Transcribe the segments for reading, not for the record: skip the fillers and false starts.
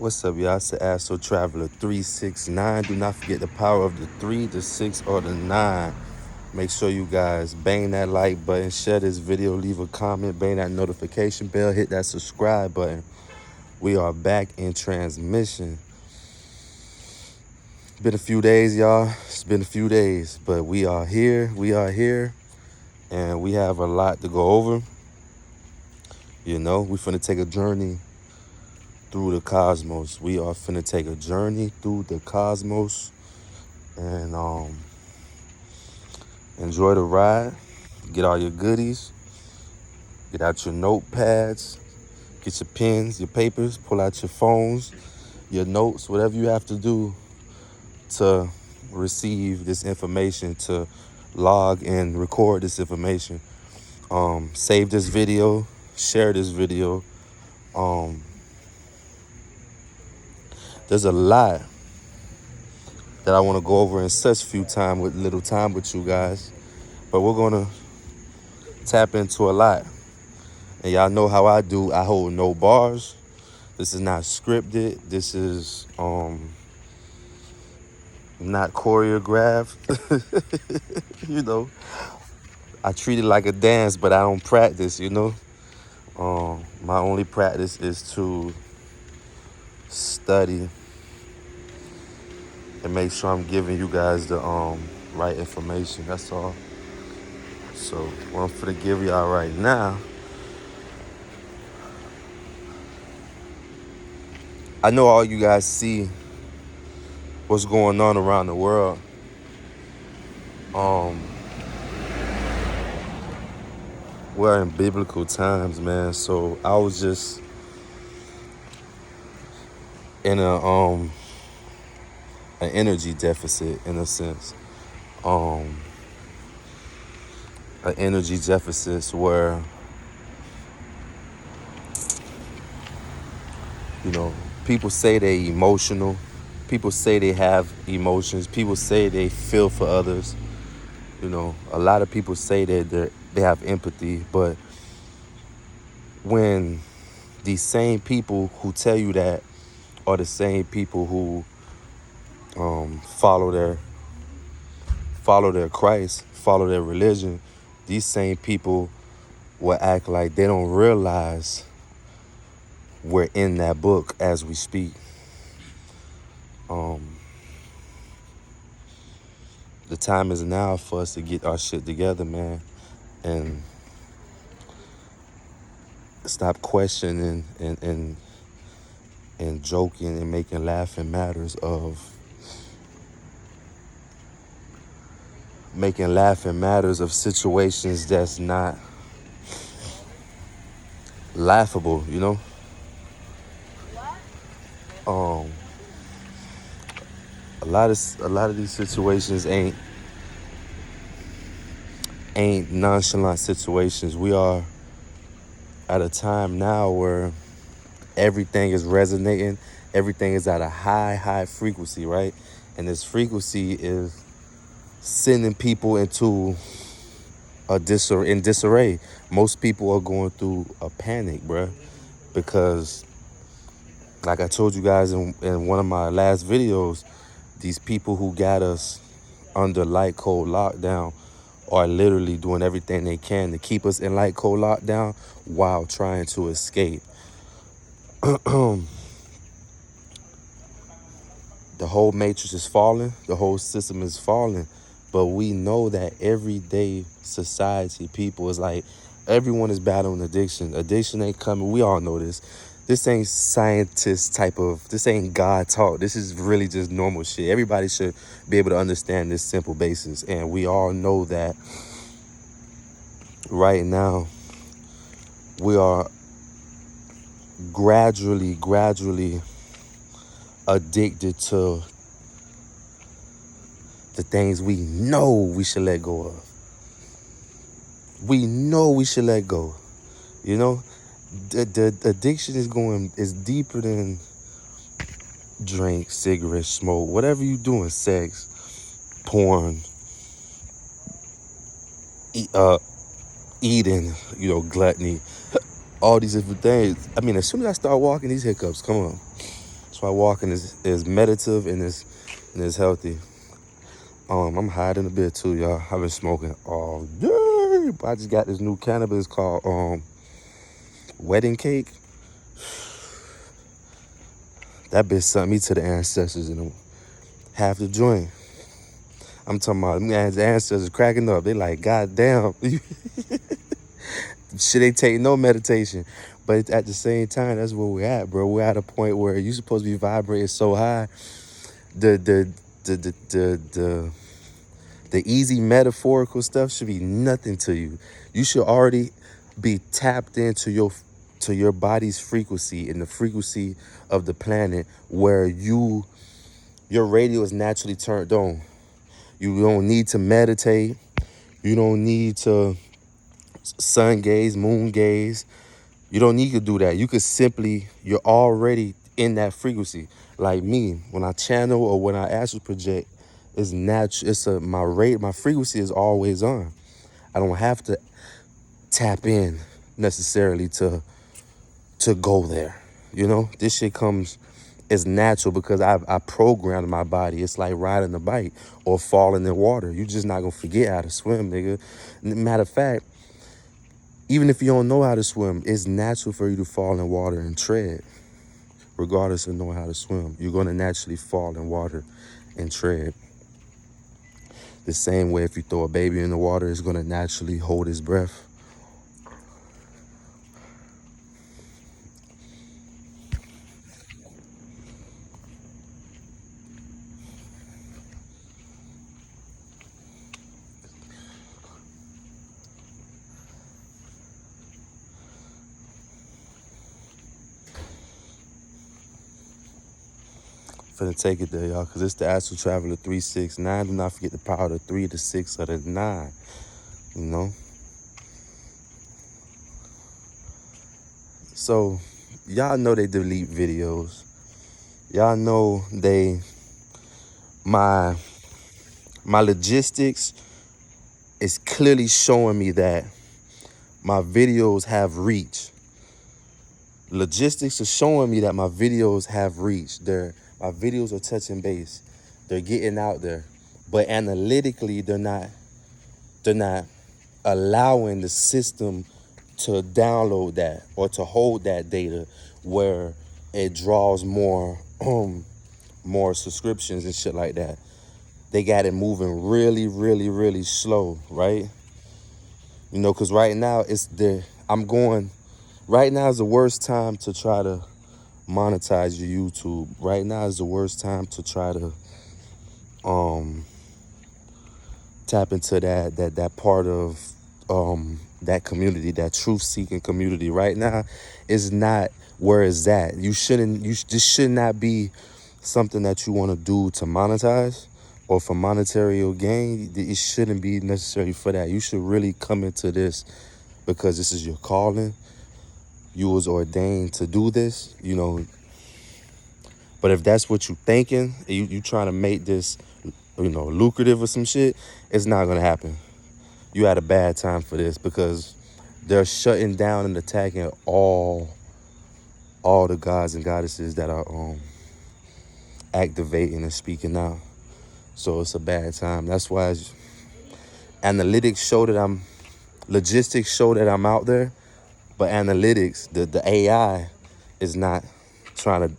What's up, y'all? It's the Astro Traveler 369. Do not forget the power of the 3, the 6, or the 9. Make sure you guys bang that like button, share this video, leave a comment, bang that notification bell, hit that subscribe button. We are back in transmission. Been a few days, y'all. It's been a few days, but we are here. And we have a lot to go over. You know, we finna take a journey through the cosmos. We are finna take a journey through the cosmos and enjoy the ride. Get all your goodies. Get out your notepads. Get your pens, your papers. Pull out your phones, your notes, whatever you have to do to receive this information, to log and record this information. Save this video. Share this video. There's a lot that I want to go over in such little time with you guys. But we're going to tap into a lot. And y'all know how I do. I hold no bars. This is not scripted. This is not choreographed. You know, I treat it like a dance, but I don't practice, you know. My only practice is to study and make sure I'm giving you guys the right information. That's all. So what I'm finna give y'all right now, I know all you guys see what's going on around the world. We're in biblical times, man. So I was just in an energy deficit, in a sense. An energy deficit where, you know, people say they're emotional. People say they have emotions. People say they feel for others. You know, a lot of people say that they have empathy, but when these same people who tell you that are the same people who follow their Christ, follow their religion, these same people will act like they don't realize we're in that book as we speak. The time is now for us to get our shit together, man, and stop questioning and joking and making laughing matters of situations that's not laughable, you know. A lot of these situations ain't nonchalant situations. We are at a time now where everything is resonating, everything is at a high frequency, right? And this frequency is sending people into in disarray. Most people are going through a panic, bruh, because like I told you guys in one of my last videos, these people who got us under light cold lockdown are literally doing everything they can to keep us in light cold lockdown while trying to escape. The whole matrix is falling. The whole system is falling. But we know that everyday society, people, is like, everyone is battling addiction. Addiction ain't coming. We all know this. This ain't this ain't God talk. This is really just normal shit. Everybody should be able to understand this simple basis. And we all know that right now we are gradually addicted to the things we know we should let go of. We know we should let go. You know, the addiction is deeper than drink, cigarette, smoke, whatever you doing, sex, porn, eating, you know, gluttony, all these different things. I mean, as soon as I start walking, these hiccups come on. That's That's why walking is meditative and is healthy. I'm hiding a bit too, y'all. I've been smoking all day. I just got this new cannabis called Wedding Cake. That bitch sent me to the ancestors and half the joint. I'm talking about them ancestors cracking up. They like, God damn. Shit ain't take no meditation. But at the same time, that's where we're at, bro. We're at a point where you're supposed to be vibrating so high. The easy metaphorical stuff should be nothing to you. You should already be tapped into your body's frequency and the frequency of the planet where your radio is naturally turned on. You don't need to meditate. You don't need to sun gaze, moon gaze. You don't need to do that. You could simply, you're already in that frequency. Like me, when I channel or when I astral project, it's natural. My frequency is always on. I don't have to tap in necessarily to go there. You know, this shit comes as natural because I programmed my body. It's like riding a bike or falling in water. You just not gonna forget how to swim, nigga. Matter of fact, even if you don't know how to swim, it's natural for you to fall in water and tread. Regardless of knowing how to swim, you're gonna naturally fall in water and tread. The same way if you throw a baby in the water, it's gonna naturally hold its breath. Finna take it there, y'all, because it's the Astral Traveler 369. Do not forget the power of the 3, the 6, or the 9. You know? So, y'all know they delete videos. Y'all know my logistics is clearly showing me that my videos have reach. Logistics are showing me that my videos have reach. My videos are touching base. They're getting out there. But analytically, they're not allowing the system to download that or to hold that data where it draws more subscriptions and shit like that. They got it moving really, really, really slow, right? You know, because right now right now is the worst time to try to monetize your YouTube. Right now is the worst time to try to tap into that part of that community, that truth-seeking community. Right now is not where it's at. This should not be something that you want to do to monetize or for monetary gain. It shouldn't be necessary for that. You should really come into this because this is your calling. You was ordained to do this, you know. But if that's what you thinking, you trying to make this, you know, lucrative or some shit, it's not gonna happen. You had a bad time for this because they're shutting down and attacking all the gods and goddesses that are activating and speaking out. So it's a bad time. That's why logistics show that I'm out there, but analytics, the AI is not trying to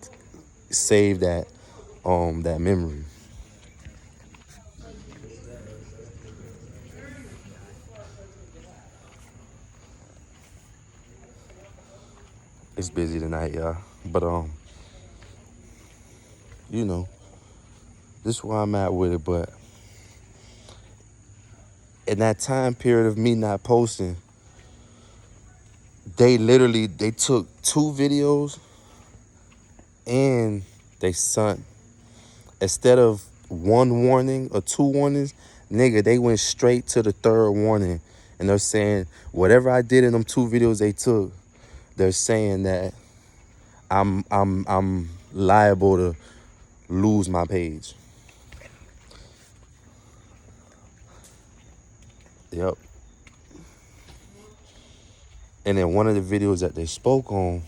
save that memory. It's busy tonight, y'all. But you know, this is where I'm at with it. But in that time period of me not posting, they took 2 videos and they sent, instead of 1 warning or 2 warnings, nigga, they went straight to the 3rd warning. And they're saying whatever I did in them 2 videos they took, they're saying that I'm liable to lose my page. Yep. And then one of the videos that they spoke on,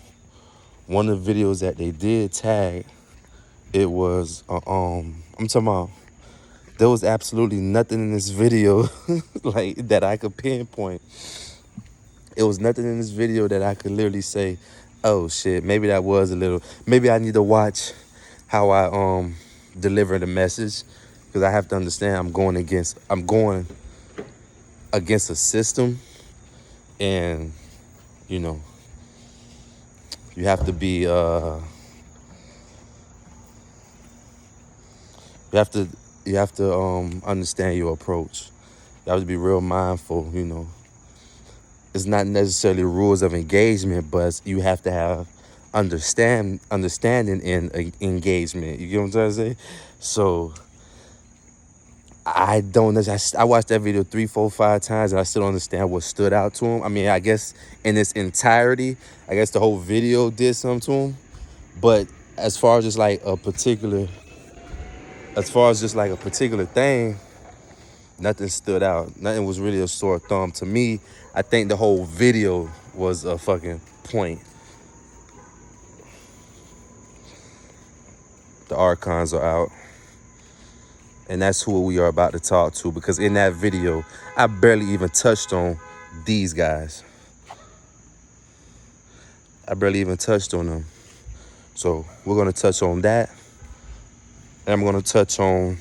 one of the videos that they did tag, It was I'm talking about, there was absolutely nothing in this video like that I could pinpoint. It was nothing in this video that I could literally say, oh shit, maybe that was a little, maybe I need to watch how I deliver the message, because I have to understand I'm going against a system, and you know, you have to be you have to understand your approach. You have to be real mindful, you know. It's not necessarily rules of engagement, but you have to have understanding in engagement. You get what I'm trying to say? So I don't know. I watched that video 3, 4, 5 times, and I still don't understand what stood out to him. I mean, I guess in its entirety, I guess the whole video did something to him. But as far as just like a particular thing, nothing stood out. Nothing was really a sore thumb to me. I think the whole video was a fucking point. The archons are out. And that's who we are about to talk to, because in that video, I barely even touched on these guys. I barely even touched on them. So we're going to touch on that. And I'm going to touch on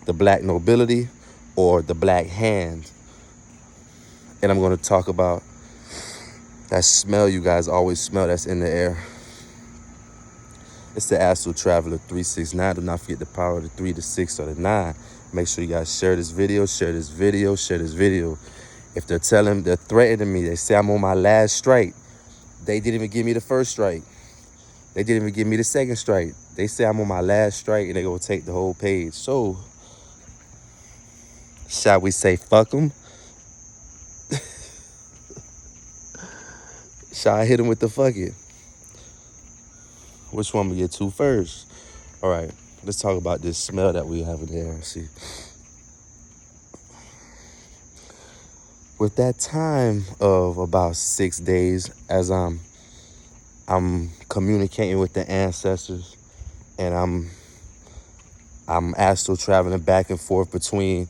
the black nobility, or the black hand. And I'm going to talk about that smell you guys always smell that's in the air. It's the Astral Traveler 369. Do not forget the power of the 3, the 6, or the 9. Make sure you guys share this video, share this video, share this video. If they're threatening me, they say I'm on my last strike. They didn't even give me the first strike. They didn't even give me the second strike. They say I'm on my last strike, and they're going to take the whole page. So, shall we say fuck them? Shall I hit them with the fuck it? Which one we get to first? All right, let's talk about this smell that we have in the air. See, with that time of about 6 days, as I'm communicating with the ancestors, and I'm astral traveling back and forth between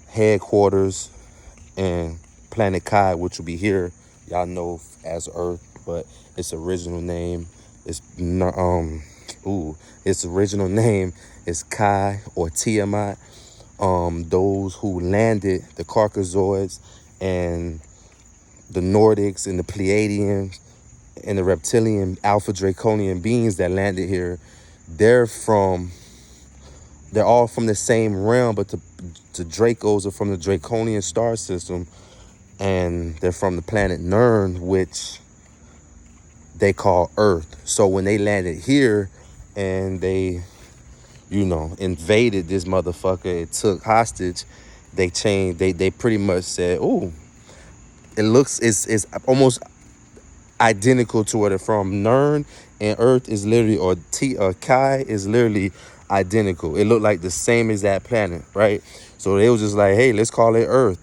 headquarters and Planet Kai, which will be here, y'all know as Earth, but its original name is its original name is Kai, or Tiamat. Those who landed, the Caucasoids and the Nordics and the Pleiadians and the reptilian Alpha Draconian beings that landed here, they're all from the same realm, but the Dracos are from the Draconian star system, and they're from the planet Nern, which they call Earth. So when they landed here and they, invaded this motherfucker, it took hostage, they pretty much said, oh, it's almost identical to where they're from. Nern and Earth is literally, or Kai is literally identical. It looked like the same as that planet, right? So they was just like, hey, let's call it Earth.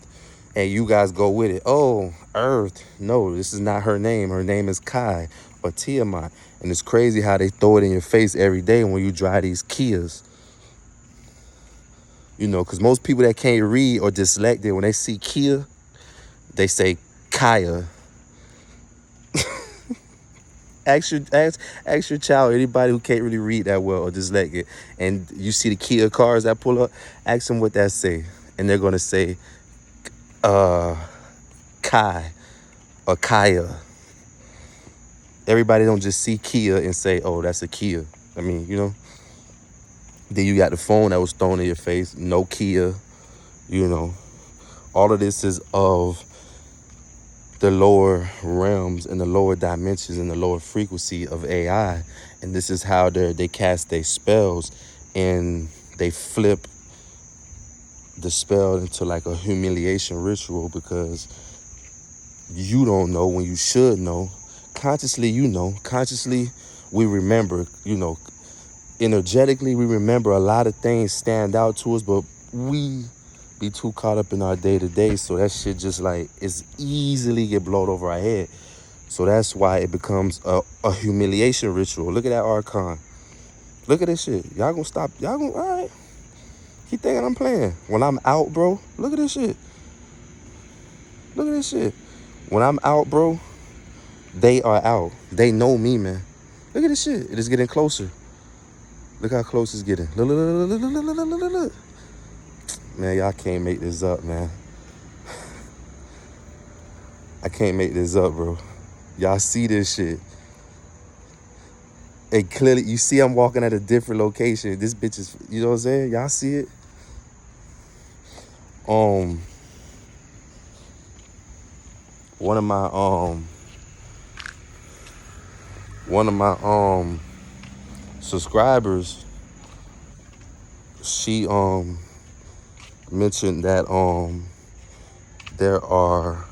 And you guys go with it. Oh, Earth. No, this is not her name. Her name is Kai, or Tiamat. And it's crazy how they throw it in your face every day when you drive these Kias. Because most people that can't read or dyslexic, when they see Kia, they say Kaya. Ask your child, anybody who can't really read that well or dyslexic, and you see the Kia cars that pull up, ask them what that say. And they're going to say, Kai or Kaya. Everybody don't just see Kia and say, oh, that's a Kia. I mean, Then you got the phone that was thrown in your face, Nokia, All of this is of the lower realms and the lower dimensions and the lower frequency of AI. And this is how they cast their spells, and they flip the spell into like a humiliation ritual, because you don't know when you should know. Consciously, consciously we remember, energetically we remember a lot of things stand out to us, but we be too caught up in our day-to-day, so that shit just like is easily get blown over our head. So that's why it becomes a humiliation ritual. Look at that archon. Look at this shit. Y'all gonna stop. Y'all gonna, all right. He thinking I'm playing. When I'm out, bro, look at this shit. Look at this shit. When I'm out, bro, they are out. They know me, man. Look at this shit. It is getting closer. Look how close it's getting. Look, look, look, look, look, look, look, look, look. Man, y'all can't make this up, man. I can't make this up, bro. Y'all see this shit. And clearly, you see I'm walking at a different location. This bitch is, you know what I'm saying? Y'all see it? One of my subscribers, she mentioned that there are,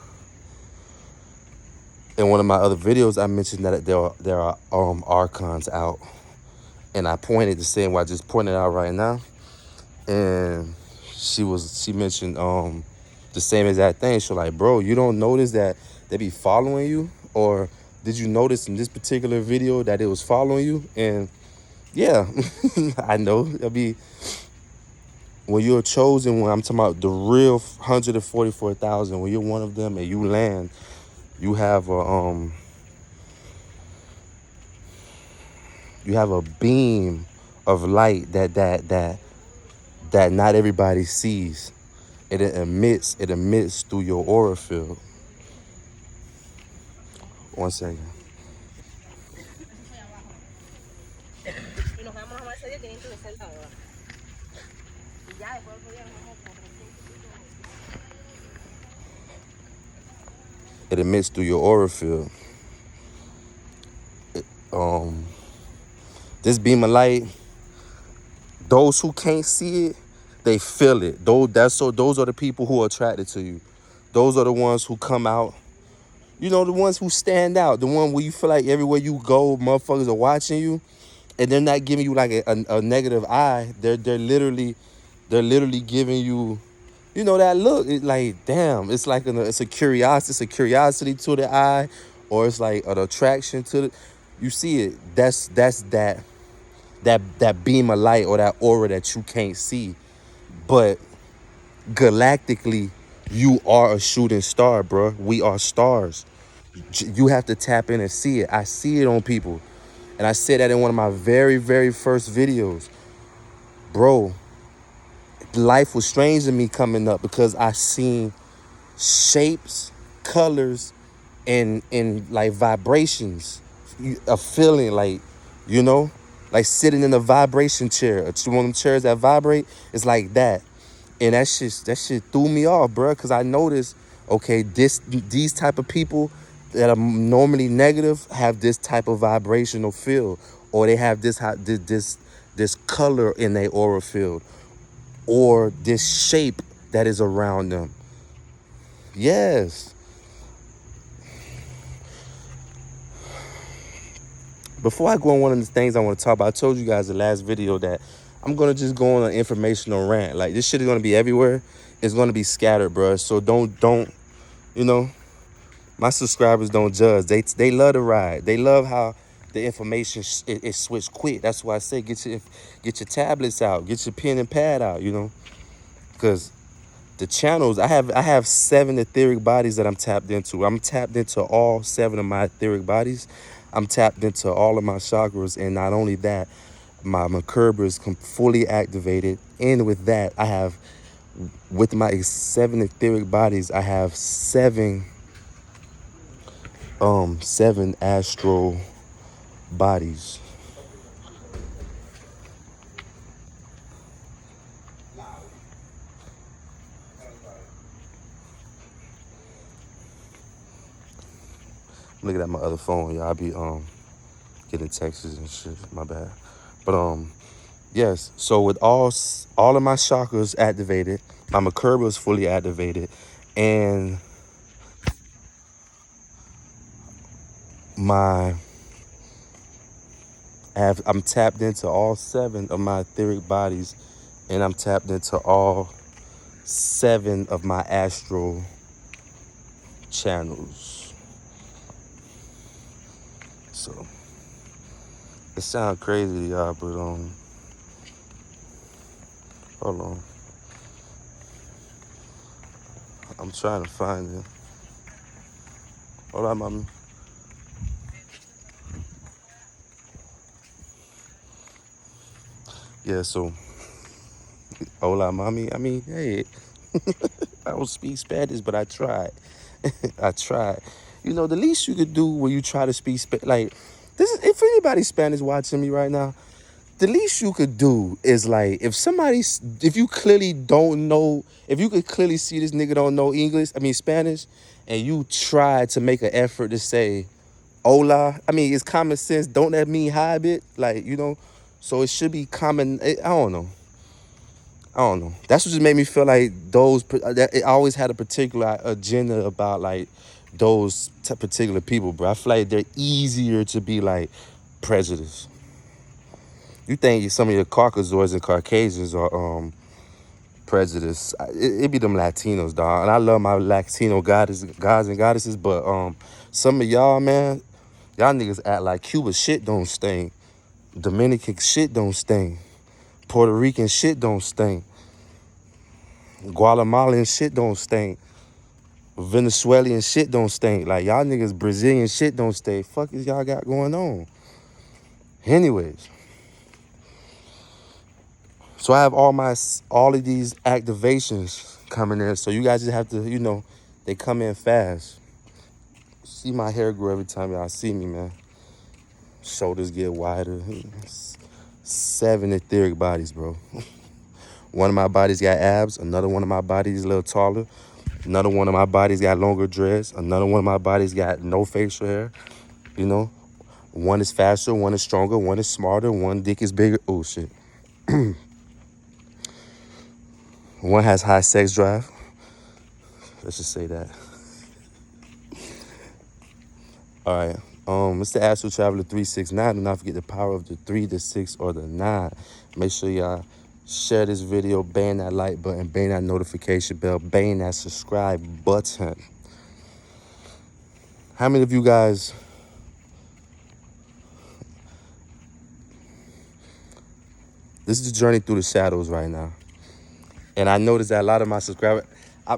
in one of my other videos, I mentioned that there are archons out, and I pointed the same way I just pointed out right now, and she mentioned the same exact thing. She was like, bro, you don't notice that they be following you? Or did you notice in this particular video that it was following you? And yeah, I know. It'll be, when you're chosen, when I'm talking about the real 144,000, when you're one of them and you land, you have a beam of light that not everybody sees. It emits through your aura field. One second. It emits through your aura field. This beam of light, those who can't see it, they feel it. Those are the people who are attracted to you. Those are the ones who come out. You know, the ones who stand out. The one where you feel like everywhere you go, motherfuckers are watching you, and they're not giving you like a negative eye. They're literally giving you, you know, that look. It's like, damn. It's like it's a curiosity. It's a curiosity to the eye, or it's like an attraction to the. You see it. That's that beam of light or that aura that you can't see, but galactically, you are a shooting star, bro. We are stars. You have to tap in and see it. I see it on people. And I said that in one of my very, very first videos. Bro, life was strange to me coming up because I seen shapes, colors, and like vibrations. A feeling like, you know, like sitting in a vibration chair. One of them chairs that vibrate, it's like that. And that shit threw me off, bro, because I noticed, okay, these type of people that are normally negative have this type of vibrational field, or they have this color in their aura field, or this shape that is around them. Yes. Before I go on one of the things I want to talk about, I told you guys the last video that I'm going to just go on an informational rant. Like, this shit is going to be everywhere. It's going to be scattered, bro. So don't, you know, my subscribers don't judge. They love the ride. They love how the information is switched quick. That's why I say get your tablets out, get your pen and pad out, you know, because the channels, I have 7 etheric bodies that I'm tapped into. I'm tapped into all 7 of my etheric bodies. I'm tapped into all of my chakras, and not only that, my Merkaba is fully activated. And with that, I have, with my 7 etheric bodies, I have 7 astral bodies. I'm looking at my other phone, y'all. I be getting texts and shit. My bad. But yes. So with all of my chakras activated, my Merkaba is fully activated, and I'm tapped into all 7 of my etheric bodies, and I'm tapped into all 7 of my astral channels. So It sounds crazy to y'all, but hold on. I'm trying to find it. Hold on, mommy. Yeah, so hola, mommy. I mean, hey, I don't speak Spanish, but I tried. I tried. You know, the least you could do when you try to speak like this is if anybody's Spanish watching me right now, the least you could do is like if you clearly don't know, if you could clearly see this nigga don't know Spanish, and you try to make an effort to say hola. I mean, it's common sense. Don't that mean hi, bit? Like, so it should be common. I don't know. I don't know. That's what just made me feel like that it always had a particular agenda about like those particular people, bro. I feel like they're easier to be like prejudiced. You think some of your Caucasoids and Caucasians are prejudiced? It be them Latinos, dog. And I love my Latino gods and goddesses, but some of y'all, man, y'all niggas act like Cuba shit don't stink, Dominican shit don't stink, Puerto Rican shit don't stink, Guatemalan shit don't stink, Venezuelan shit don't stink. Like y'all niggas Brazilian shit don't stink. Fuck is y'all got going on? Anyways, so I have all of these activations coming in. So you guys just have to, they come in fast. See my hair grow every time y'all see me, man. Shoulders get wider. 7 etheric bodies, bro. One of my bodies got abs. Another one of my bodies is a little taller. Another one of my bodies got longer dreads. Another one of my bodies got no facial hair. One is faster, one is stronger, one is smarter, one dick is bigger. Oh, shit. One has high sex drive. Let's just say that. All right. It's the Astral Traveler 369. Do not forget the power of the 3, the 6, or the 9. Make sure y'all share this video, bang that like button, bang that notification bell, bang that subscribe button. How many of you guys... This is the journey through the shadows right now. And I noticed that a lot of my subscribers...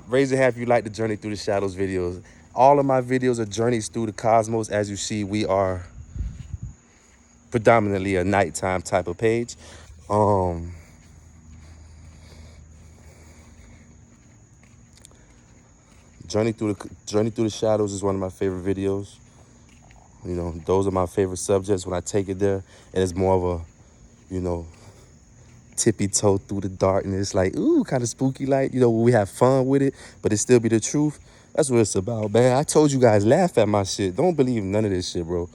raise your hand if you like the Journey Through the Shadows videos. All of my videos are journeys through the cosmos. As you see, we are predominantly a nighttime type of page. Journey Through the Shadows is one of my favorite videos. Those are my favorite subjects when I take it there. And it's more of a, tippy toe through the darkness, like, ooh, kind of spooky, like, we have fun with it, but it still be the truth. That's what it's about, man. I told you guys, laugh at my shit. Don't believe none of this shit, bro.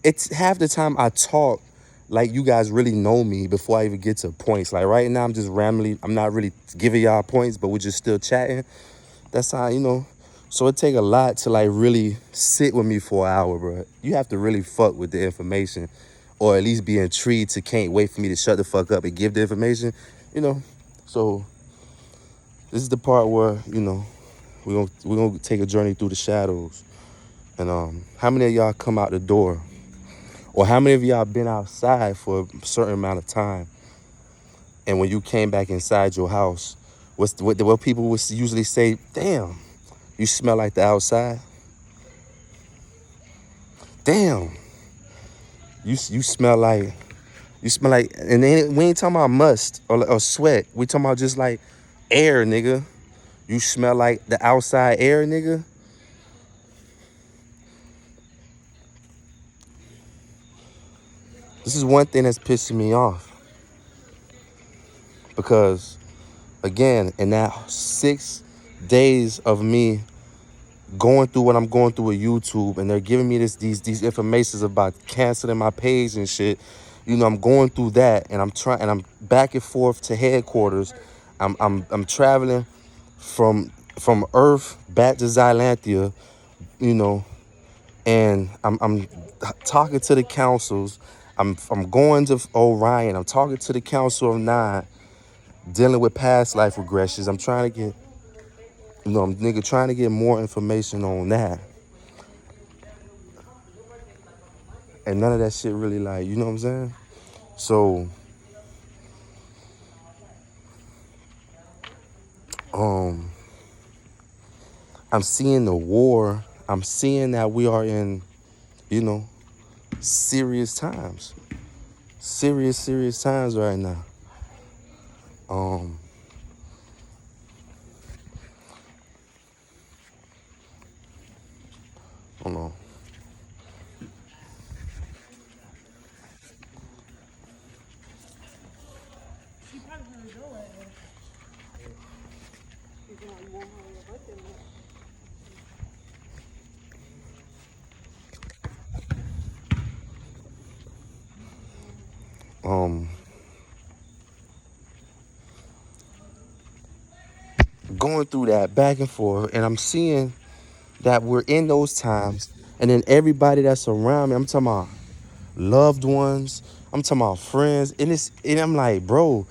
It's half the time I talk like you guys really know me before I even get to points. Like right now, I'm just rambling. I'm not really giving y'all points, but we're just still chatting. That's how, so it take a lot to like really sit with me for an hour, bro. You have to really fuck with the information, or at least be intrigued to can't wait for me to shut the fuck up and give the information, So this is the part where, we're gonna take a journey through the shadows. And how many of y'all come out the door? Or how many of y'all been outside for a certain amount of time? And when you came back inside your house, what people would usually say, damn, you smell like the outside? Damn. You smell like, and then we ain't talking about must or sweat. We talking about just like air, nigga. You smell like the outside air, nigga. This is one thing that's pissing me off. Because, again, in that 6 days of me going through what I'm going through with YouTube, and they're giving me these informations about canceling my page and shit. I'm going through that, and I'm back and forth to headquarters. I'm traveling from Earth back to Xylanthia, and I'm talking to the councils. I'm going to Orion. I'm talking to the Council of 9, dealing with past life regressions. I'm trying to get, I'm trying to get more information on that. And none of that shit really like, you know what I'm saying? So, um, I'm seeing the war. I'm seeing that we are in, you know, serious times. Serious times right now. Um, hold on. Um, Going through that back and forth, and I'm seeing that we're in those times, and then everybody that's around me, I'm talking about loved ones, I'm talking about friends, and I'm like, bro,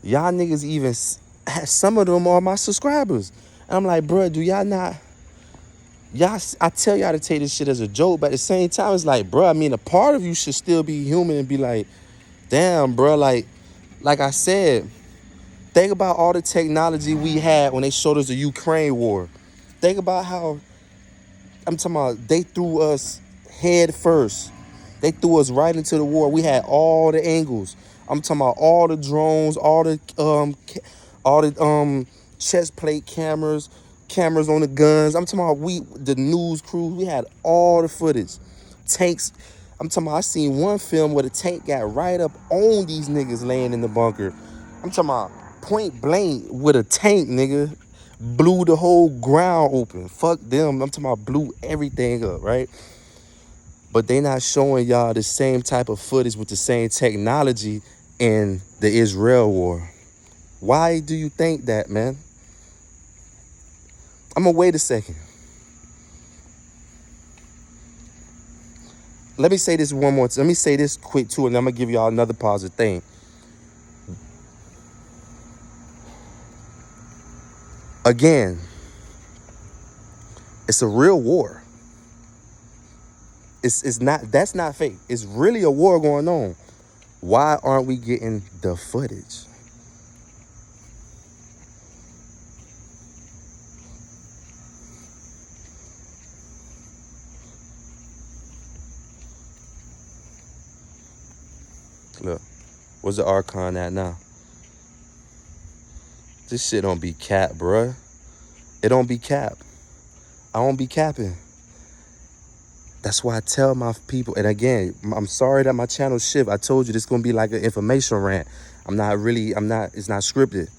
y'all niggas even some of them are my subscribers. And I'm like, bro, do y'all not? Y'all, I tell y'all to take this shit as a joke, but at the same time, it's like, bro, I mean, a part of you should still be human and be like, damn, bro, like I said, think about all the technology we had when they showed us the Ukraine war. Think about how I'm talking about they threw us head first. They threw us right into the war. We had all the angles. I'm talking about all the drones, all the chest plate cameras, cameras on the guns. I'm talking about the news crews. We had all the footage. Tanks. I'm talking about I seen one film where the tank got right up on these niggas laying in the bunker. I'm talking about point blank with a tank, nigga. Blew the whole ground open. Fuck them. I'm talking about blew everything up, right? But they not showing y'all the same type of footage with the same technology in the Israel war. Why do you think that, man? I'm gonna wait a second. Let me say this one more time. Let me say this quick too, and I'm gonna give y'all another positive thing. Again, it's a real war. It's not, that's not fake. It's really a war going on. Why aren't we getting the footage? Look, where's the Archon at now? This shit don't be cap, bruh. It don't be cap. I don't be capping. That's why I tell my people, and again, I'm sorry that my channel shift. I told you this gonna be like an information rant. I'm not, it's not scripted.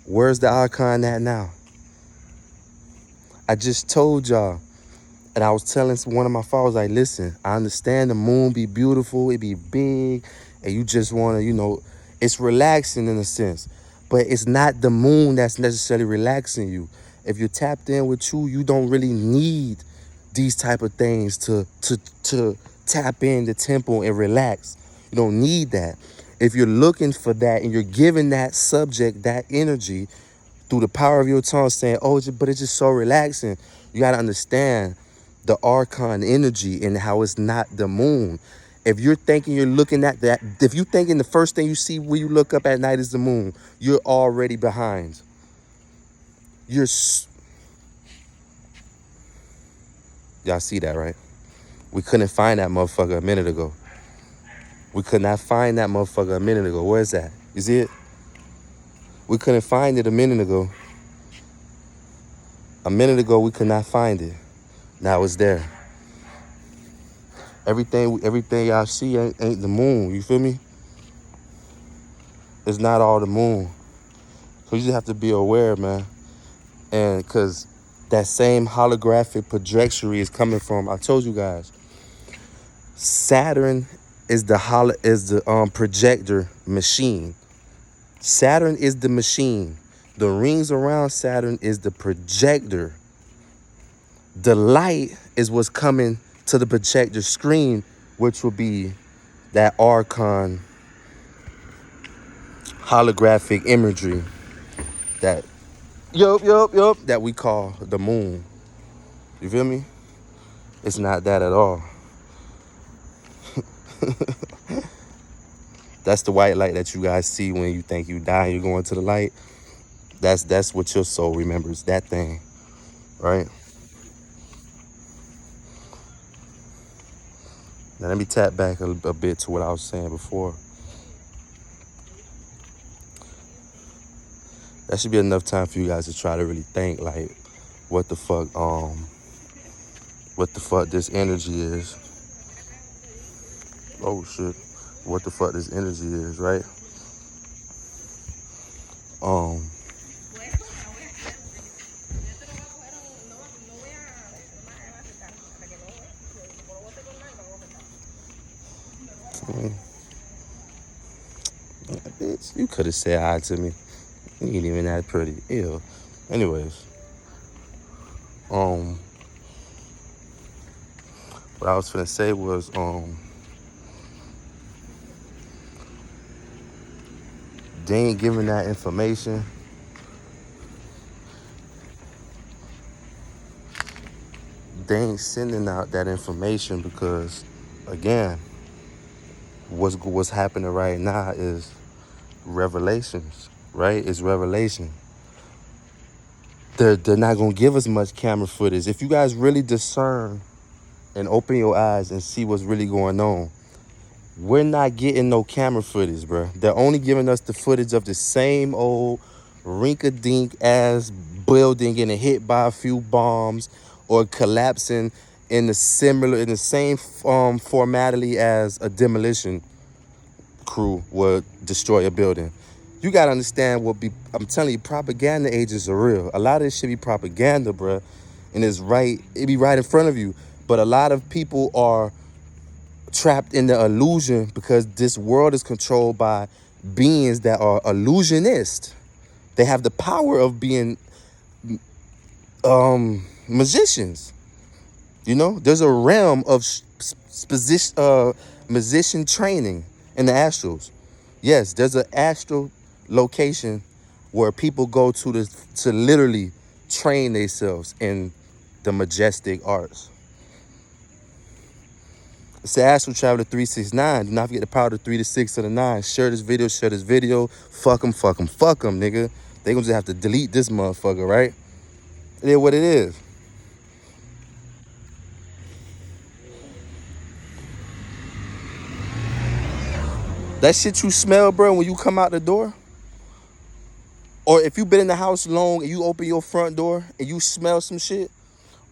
Where's the Archon at now? I just told y'all, and I was telling one of my followers, like, listen, I understand the moon be beautiful, it be big, and you just wanna, it's relaxing in a sense, but it's not the moon that's necessarily relaxing you. If you're tapped in with you don't really need these type of things to tap in the temple and relax. You don't need that. If you're looking for that and you're giving that subject that energy through the power of your tongue saying, oh, but it's just so relaxing, you got to understand the archon energy and how it's not the moon. If you're thinking you're looking at that, if you're thinking the first thing you see when you look up at night is the moon, you're already behind. Y'all see that, right? We couldn't find that motherfucker a minute ago. We could not find that motherfucker a minute ago. Where's that? You see it? We couldn't find it a minute ago. A minute ago, we could not find it. Now it's there. Everything y'all see ain't the moon. You feel me? It's not all the moon. So you just have to be aware, man. And because that same holographic trajectory is coming from, I told you guys, Saturn is the projector machine. Saturn is the machine. The rings around Saturn is the projector. The light is what's coming to the projector screen, which will be that Archon holographic imagery that that we call the moon. You feel me? It's not that at all. That's the white light that you guys see when you think you die and you're going to the light. That's what your soul remembers, that thing, right? Now let me tap back a bit to what I was saying before. That should be enough time for you guys to try to really think like what the fuck this energy is. Oh shit. What the fuck this energy is, right? Um Bitch, you could have said hi to me. You ain't even that pretty. Ew. Anyways, um, what I was finna say was, they ain't giving that information. They ain't sending out that information because, again, what's happening right now is revelations, right? It's revelation. They're not gonna give us much camera footage. If you guys really discern and open your eyes and see what's really going on, we're not getting no camera footage, bro. They're only giving us the footage of the same old rink-a-dink ass building getting hit by a few bombs or collapsing in the same formality as a demolition crew would destroy a building. You gotta understand I'm telling you, propaganda agents are real. A lot of this should be propaganda, bro. And it be right in front of you. But a lot of people are trapped in the illusion because this world is controlled by beings that are illusionists. They have the power of being magicians. You know, there's a realm of musician training in the astrals. Yes, there's an astral location where people go to literally train themselves in the majestic arts. It's the Astral Traveler 369. Do not forget the power of the 3 to 6 to the 9. Share this video. Fuck them, nigga. They gonna just have to delete this motherfucker, right? It is what it is. That shit you smell, bro, when you come out the door, or if you been in the house long and you open your front door and you smell some shit,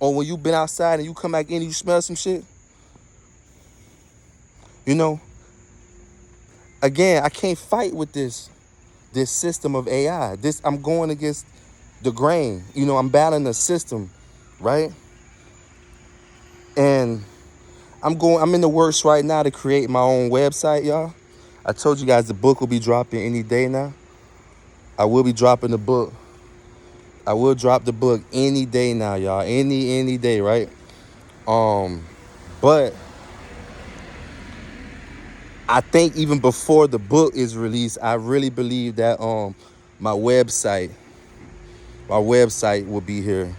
or when you been outside and you come back in and you smell some shit, you know, again, I can't fight with this system of AI. I'm going against the grain. You know, I'm battling the system, right? And I'm in the works right now to create my own website, y'all. I told you guys the book will be dropping any day now. I will be dropping the book. I will drop the book any day now, y'all. Any day, right? But I think even before the book is released, I really believe that my website will be here.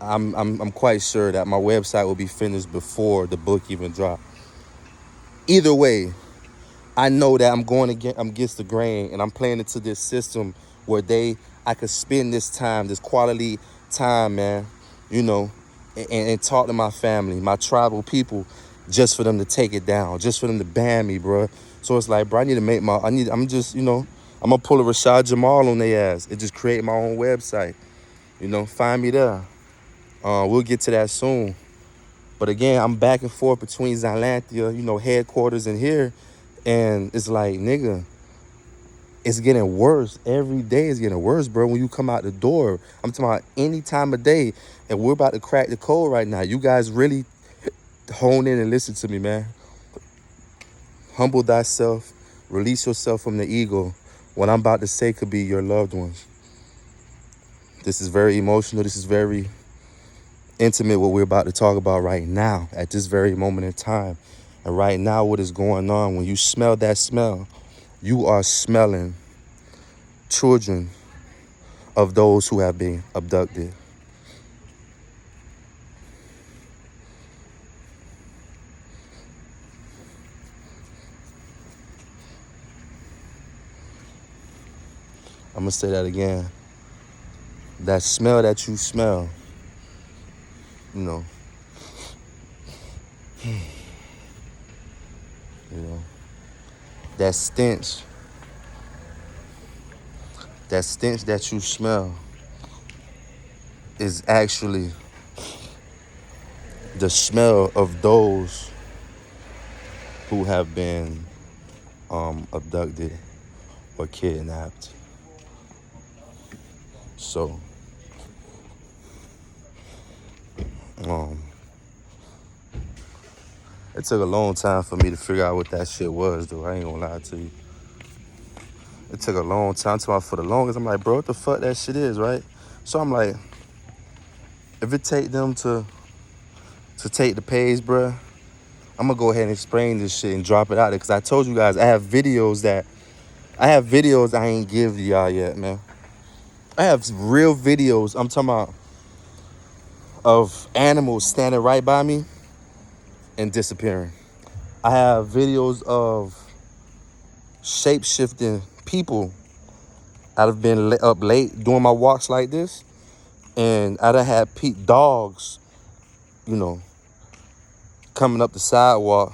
I'm quite sure that my website will be finished before the book even drops. Either way, I know that I'm against the grain, and I'm playing into this system where I could spend this quality time, man, you know, and talk to my family, my tribal people, just for them to take it down, just for them to ban me, bro. So it's like, bro, I'm gonna pull a Rashad Jamal on their ass and just create my own website. You know, find me there. We'll get to that soon. But again, I'm back and forth between Zylanthia, you know, headquarters and here. And it's like, nigga, it's getting worse. Every day is getting worse, bro. When you come out the door, I'm talking about any time of day. And we're about to crack the code right now. You guys really hone in and listen to me, man. Humble thyself. Release yourself from the ego. What I'm about to say could be your loved ones. This is very emotional. This is very intimate, what we're about to talk about right now, at this very moment in time. And right now, what is going on, when you smell that smell, you are smelling children of those who have been abducted. I'm gonna say that again. That smell that you smell, you know, you know, that stench, that stench that you smell is actually the smell of those who have been abducted or kidnapped. So, um, it took a long time for me to figure out what that shit was, though. I ain't gonna lie to you. It took a long time for the longest. I'm like, bro, what the fuck that shit is, right? So I'm like, if it take them to take the page, bruh, I'm gonna go ahead and explain this shit and drop it out there. Cause I told you guys I have videos I ain't give y'all yet, man. I have real videos. I'm talking about of animals standing right by me and disappearing. I have videos of shape-shifting people. I've been up late doing my walks like this, and I done had dogs, you know, coming up the sidewalk,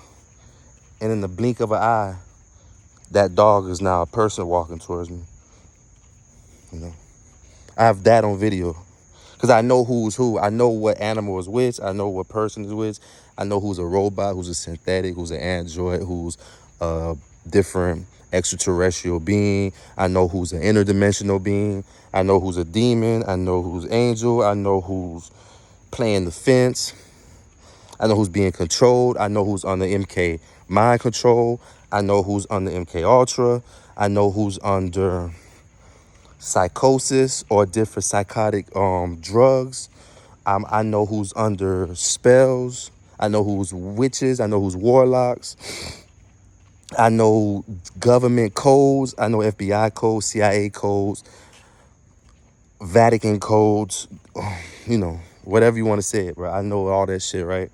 and in the blink of an eye, that dog is now a person walking towards me. You know, I have that on video because I know who's who. I know what animal is which. I know what person is which. I know who's a robot, who's a synthetic, who's an android, who's a different extraterrestrial being. I know who's an interdimensional being. I know who's a demon. I know who's angel. I know who's playing the fence. I know who's being controlled. I know who's under MK mind control. I know who's under MK Ultra. I know who's under psychosis or different psychotic drugs. I know who's under spells. I know who's witches. I know who's warlocks. I know government codes. I know FBI codes, CIA codes, Vatican codes, you know, whatever you want to say it, bro. I know all that shit, right?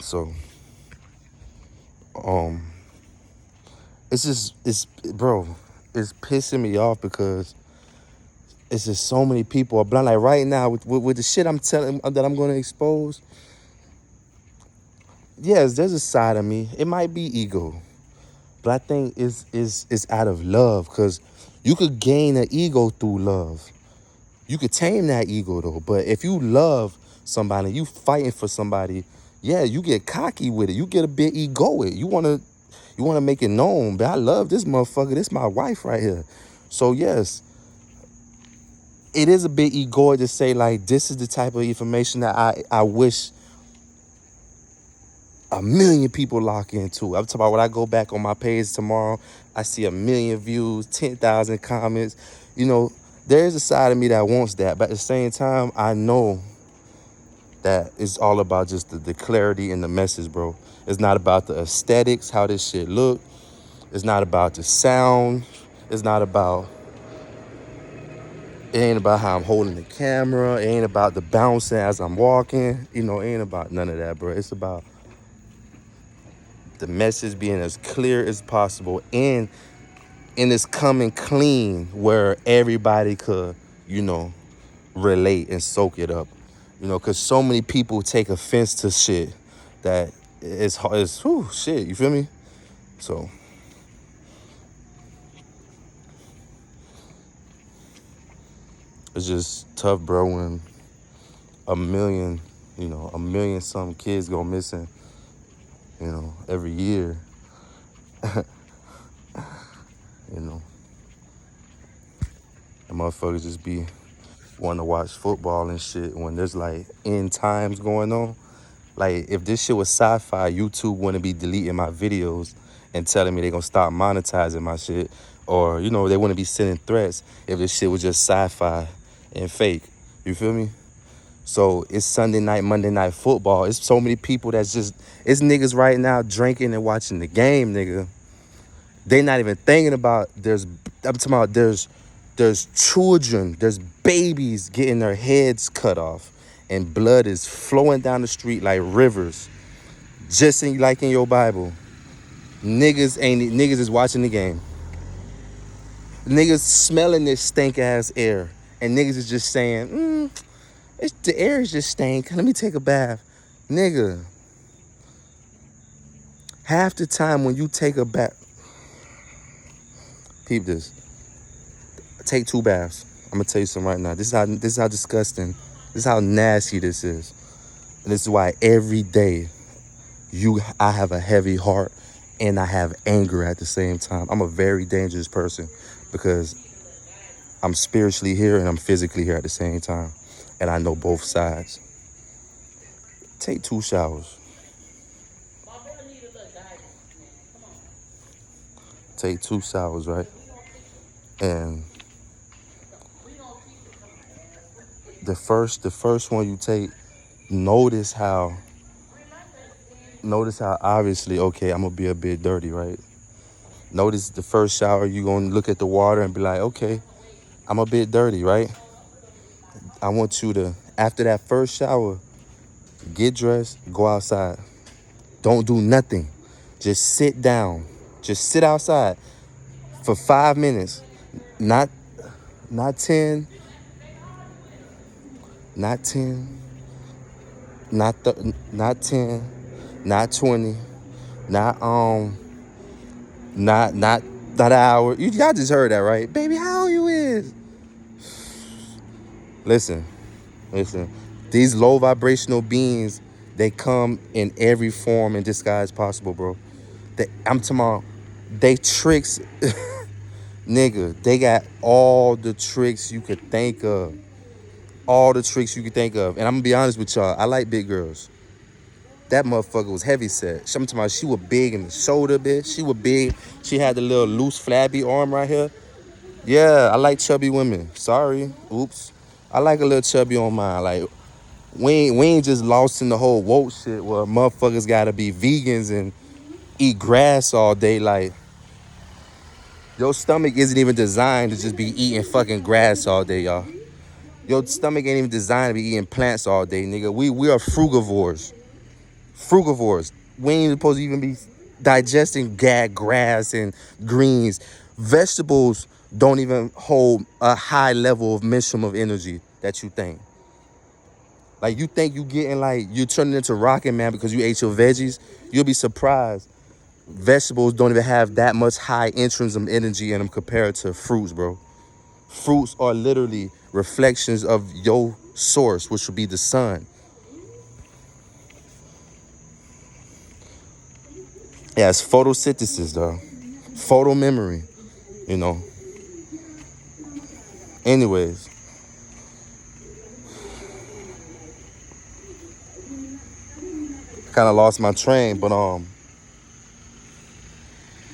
So, bro, it's pissing me off because it's just so many people are blind. Like right now with the shit I'm telling that I'm going to expose. Yes, there's a side of me. It might be ego, but I think it's out of love because you could gain an ego through love. You could tame that ego though, but if you love somebody, you fighting for somebody, yeah, you get cocky with it. You get a bit egoic. You wanna make it known, but I love this motherfucker. This my wife right here. So yes, it is a bit egoic to say like this is the type of information that I wish a million people lock into. I'm talking about when I go back on my page tomorrow, I see 1 million views, 10,000 comments. You know, there's a side of me that wants that, but at the same time, I know that it's all about just the clarity and the message, bro. It's not about the aesthetics, how this shit look. It's not about the sound. It's not about, it ain't about how I'm holding the camera. It ain't about the bouncing as I'm walking. You know, it ain't about none of that, bro. It's about the message being as clear as possible and it's coming clean where everybody could, you know, relate and soak it up. You know, because so many people take offense to shit that it's whew, shit, you feel me? So, it's just tough, bro, when 1 million, you know, 1 million some kids go missing, you know, every year. You know, the motherfuckers just be wanting to watch football and shit when there's like end times going on. Like if this shit was sci-fi, YouTube wouldn't be deleting my videos and telling me they gonna stop monetizing my shit. Or, you know, they wouldn't be sending threats if this shit was just sci-fi and fake. You feel me? So it's Sunday night, Monday night football. It's so many people it's niggas right now drinking and watching the game, nigga. They not even thinking about I'm talking about there's children, there's babies getting their heads cut off and blood is flowing down the street like rivers. Just like in your Bible. Niggas is watching the game. Niggas smelling this stank ass air, and niggas is just saying, the air is just stank. Let me take a bath, nigga. Half the time when you take a bath, peep this. Take 2 baths. I'm gonna tell you something right now. This is how disgusting. This is how nasty this is. And this is why every day I have a heavy heart and I have anger at the same time. I'm a very dangerous person because I'm spiritually here and I'm physically here at the same time. And I know both sides. Take 2 showers. Take 2 showers, right? And the first one you take, notice how obviously, okay, I'm gonna be a bit dirty, right? Notice the first shower, you gonna look at the water and be like, okay, I'm a bit dirty, right? I want you to, after that first shower, get dressed, go outside. Don't do nothing. Just sit down. Just sit outside for 5 minutes. Not 10, not 10, not 10, not 20, not not an hour. Y'all just heard that, right? Baby, how old you is? Listen. These low vibrational beings, they come in every form and disguise possible, bro. I'm talking about, they tricks, nigga. They got all the tricks you could think of. All the tricks you could think of. And I'm gonna be honest with y'all, I like big girls. That motherfucker was heavy set. I'm talking about, she was big in the shoulder, bitch. She was big. She had the little loose, flabby arm right here. Yeah, I like chubby women. Sorry. Oops. I like a little chubby on mine. Like, we ain't just lost in the whole woke shit where motherfuckers gotta be vegans and eat grass all day. Like, your stomach isn't even designed to just be eating fucking grass all day, y'all. Your stomach ain't even designed to be eating plants all day, nigga. We are frugivores. Frugivores. We ain't supposed to even be digesting grass and greens. Vegetables don't even hold a high level of minimum of energy that you think. Like, you think you getting, like, you're turning into Rocket Man because you ate your veggies. You'll be surprised. Vegetables don't even have that much high intrinsic energy in them compared to fruits, bro. Fruits are literally reflections of your source, which would be the sun. Yeah, it's photosynthesis, though. Photo memory, you know. Anyways. Kind of lost my train, but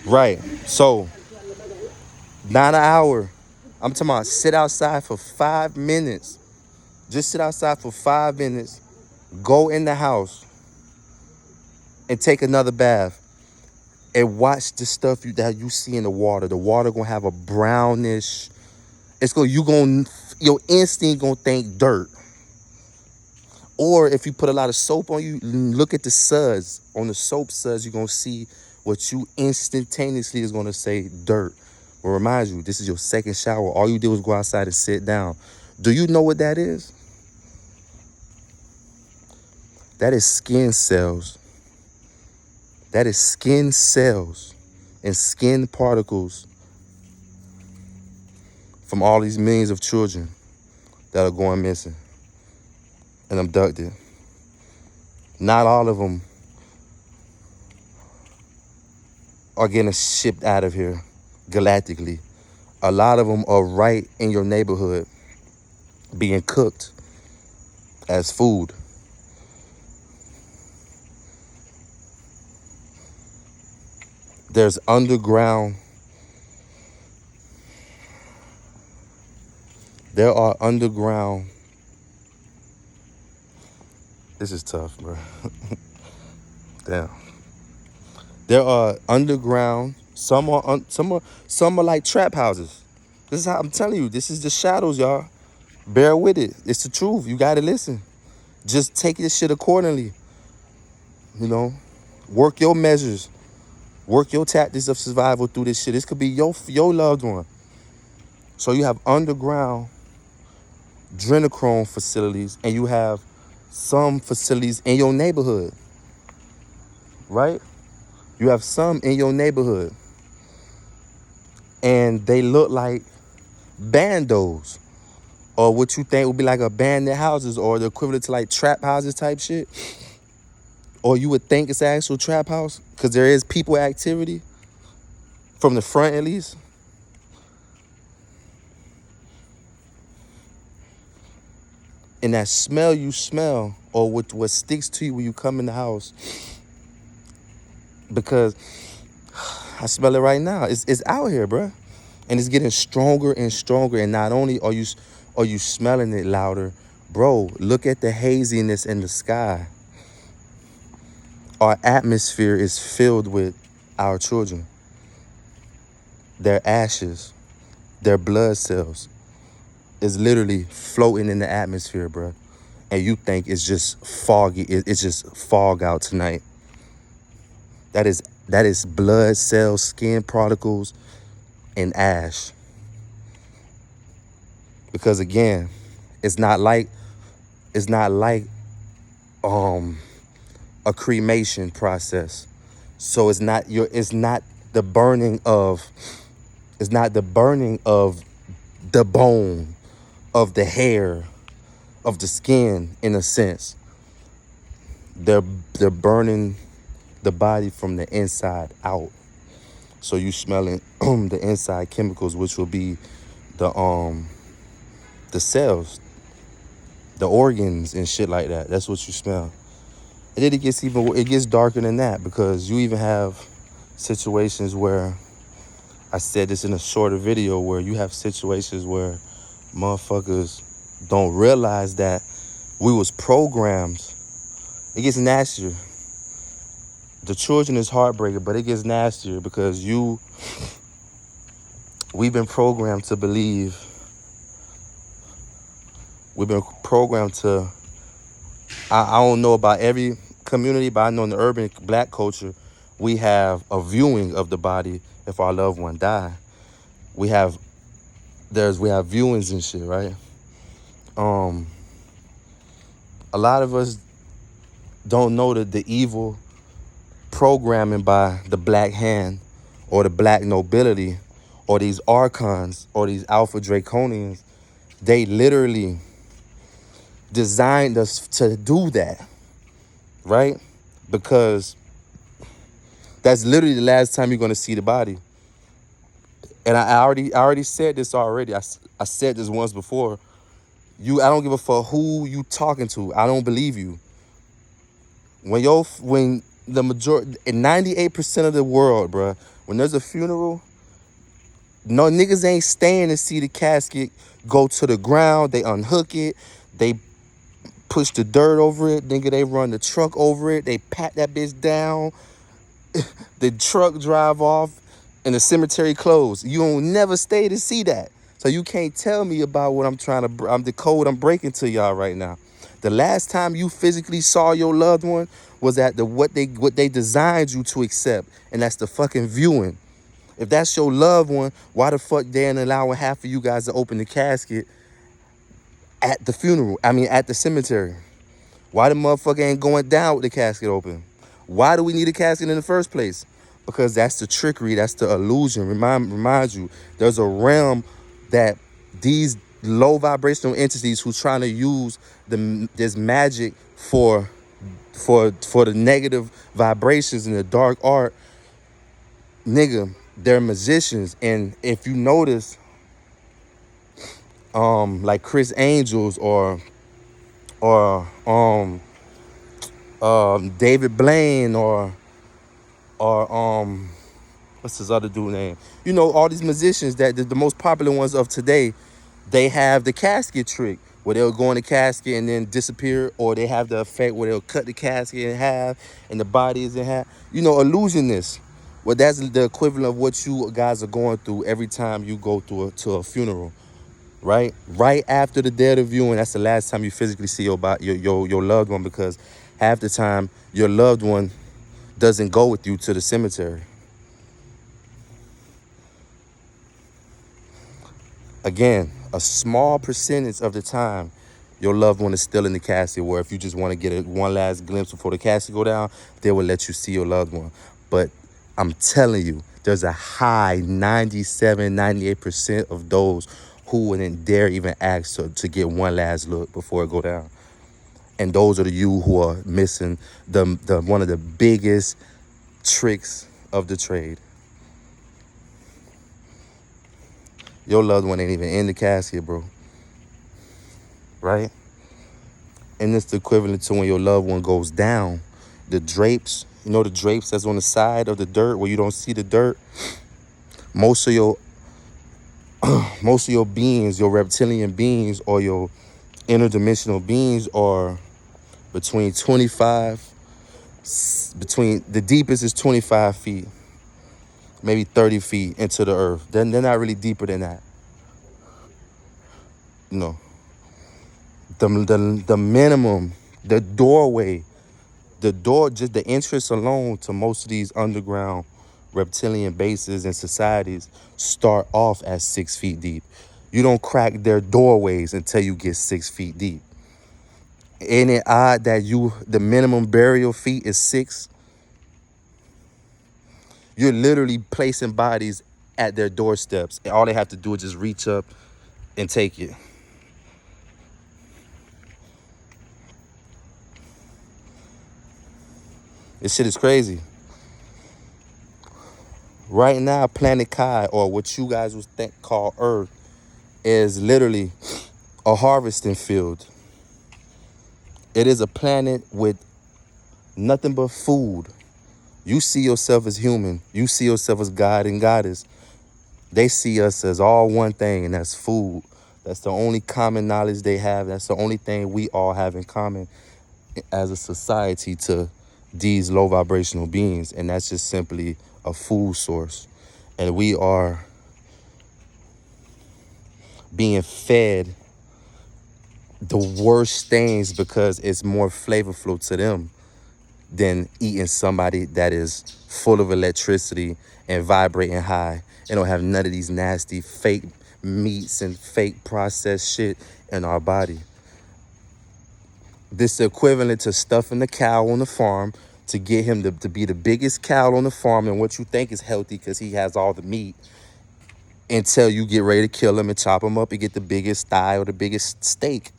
right. So, not an hour. I'm talking about sit outside for 5 minutes. Just sit outside for 5 minutes. Go in the house and take another bath. And watch the stuff that you see in the water. The water gonna have a brownish. Your instinct gonna think dirt. Or if you put a lot of soap on you, look at the suds. On the soap suds, you're gonna see what you instantaneously is gonna say dirt. But remind you, this is your second shower. All you did was go outside and sit down. Do you know what that is? That is skin cells. That is skin cells and skin particles from all these millions of children that are going missing and abducted. Not all of them are getting shipped out of here galactically. A lot of them are right in your neighborhood being cooked as food. There's underground. There are underground. This is tough, bro. Damn. There are underground. Some are like trap houses. This is how I'm telling you. This is the shadows, y'all. Bear with it. It's the truth. You gotta listen. Just take this shit accordingly. You know, work your measures. Work your tactics of survival through this shit. This could be your loved one. So you have underground adrenochrome facilities, and you have some facilities in your neighborhood, right? You have some in your neighborhood, and they look like bandos, or what you think would be like abandoned houses, or the equivalent to like trap houses type shit. Or you would think it's an actual trap house, because there is people activity from the front at least. And that smell you smell, or what sticks to you when you come in the house, because I smell it right now. It's out here, bruh. And it's getting stronger and stronger. And not only are you smelling it louder, bro, look at the haziness in the sky. Our atmosphere is filled with our children, their ashes, their blood cells is literally floating in the atmosphere, bro. And you think it's just foggy. It's just fog out tonight. That is blood cells, skin particles, and ash. Because again, it's not like a cremation process. So it's not the burning of the bone, of the hair, of the skin, in a sense. They're burning the body from the inside out. So you smelling the inside chemicals, which will be the cells, the organs and shit like that. That's what you smell. And then it gets darker than that, because you even have situations where, I said this in a shorter video, where you have situations where motherfuckers don't realize that we was programmed. It gets nastier. The children is heartbreaking, but it gets nastier because we've been programmed to believe. We've been programmed to, I don't know about every community, but I know in the urban black culture, we have a viewing of the body if our loved one die. We have viewings and shit, right? A lot of us don't know that the evil programming by the black hand, or the black nobility, or these archons, or these alpha draconians, they literally designed us to do that, right? Because that's literally the last time you're going to see the body. And I already said this already. I said this once before. I don't give a fuck who you talking to. I don't believe you. When the majority, 98% of the world, bruh, when there's a funeral, no niggas ain't staying to see the casket go to the ground. They unhook it. They push the dirt over it. Nigga, they run the truck over it. They pat that bitch down. The truck drive off and the cemetery closed. You don't never stay to see that. So you can't tell me about what I'm the code I'm breaking to y'all right now. The last time you physically saw your loved one was at what they designed you to accept, and that's the fucking viewing. If that's your loved one, why the fuck they ain't allowing half of you guys to open the casket at the funeral? I mean, at the cemetery. Why the motherfucker ain't going down with the casket open? Why do we need a casket in the first place? Because that's the trickery, that's the illusion. Remind you, there's a realm that these low vibrational entities who's trying to use this magic for the negative vibrations and the dark art, nigga, they're magicians. And if you notice, like Chris Angels or David Blaine or what's his other dude name? You know, all these musicians that the most popular ones of today, they have the casket trick where they'll go in the casket and then disappear, or they have the effect where they'll cut the casket in half and the body is in half. You know, illusionists. Well, that's the equivalent of what you guys are going through every time you go to a funeral, right? Right after the dead of viewing, that's the last time you physically see your loved one, because half the time your loved one doesn't go with you to the cemetery. Again, a small percentage of the time, your loved one is still in the casket, where if you just want to get one last glimpse before the casket go down, they will let you see your loved one. But I'm telling you, there's a high 97, 98% of those who wouldn't dare even ask to get one last look before it go down. And those are the you who are missing the one of the biggest tricks of the trade. Your loved one ain't even in the casket, bro. Right? And it's the equivalent to when your loved one goes down. The drapes, the drapes that's on the side of the dirt where you don't see the dirt. Most of your beings, your reptilian beings or your interdimensional beings are between 25, between the deepest is 25 feet, maybe 30 feet into the earth. Then they're not really deeper than that. You know, the minimum, the doorway, just the entrance alone to most of these underground reptilian bases and societies start off at 6 feet deep. You don't crack their doorways until you get 6 feet deep. Ain't it odd that the minimum burial feet is 6? You're literally placing bodies at their doorsteps. And all they have to do is just reach up and take it. This shit is crazy. Right now, Planet Kai, or what you guys would think call Earth, is literally a harvesting field. It is a planet with nothing but food. You see yourself as human. You see yourself as God and Goddess. They see us as all one thing, and that's food. That's the only common knowledge they have. That's the only thing we all have in common as a society to these low vibrational beings. And that's just simply a food source. And we are being fed the worst things because it's more flavorful to them than eating somebody that is full of electricity and vibrating high. They don't have none of these nasty fake meats and fake processed shit in our body. This is equivalent to stuffing the cow on the farm to get him to be the biggest cow on the farm and what you think is healthy because he has all the meat, until you get ready to kill him and chop him up and get the biggest thigh or the biggest steak.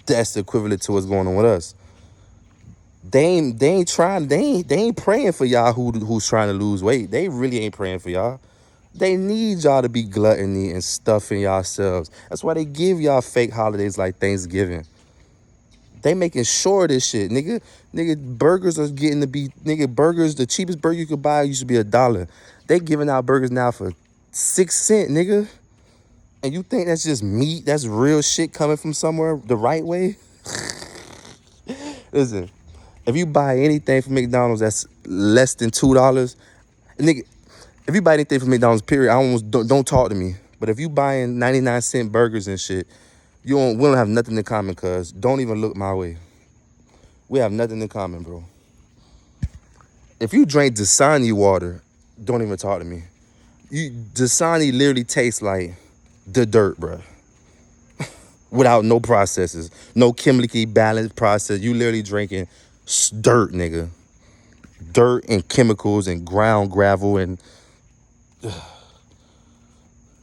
That's the equivalent to what's going on with us. They ain't praying for y'all who's trying to lose weight. They really ain't praying for y'all. They need y'all to be gluttony and stuffing yourselves. That's why they give y'all fake holidays like Thanksgiving. They making sure of this shit, nigga. Burgers are getting to be, burgers, the cheapest burger you could buy used to be $1. They giving out burgers now for 6 cents, nigga. And you think that's just meat? That's real shit coming from somewhere the right way? Listen, if you buy anything from McDonald's that's less than $2, nigga, if you buy anything from McDonald's, period, I almost don't talk to me. But if you buying 99-cent burgers and shit, we don't have nothing in common, cuz. Don't even look my way. We have nothing in common, bro. If you drink Dasani water, don't even talk to me. Dasani literally tastes like the dirt, bro. Without no processes, no chemically balanced process. You literally drinking dirt, nigga. Dirt and chemicals and ground gravel. And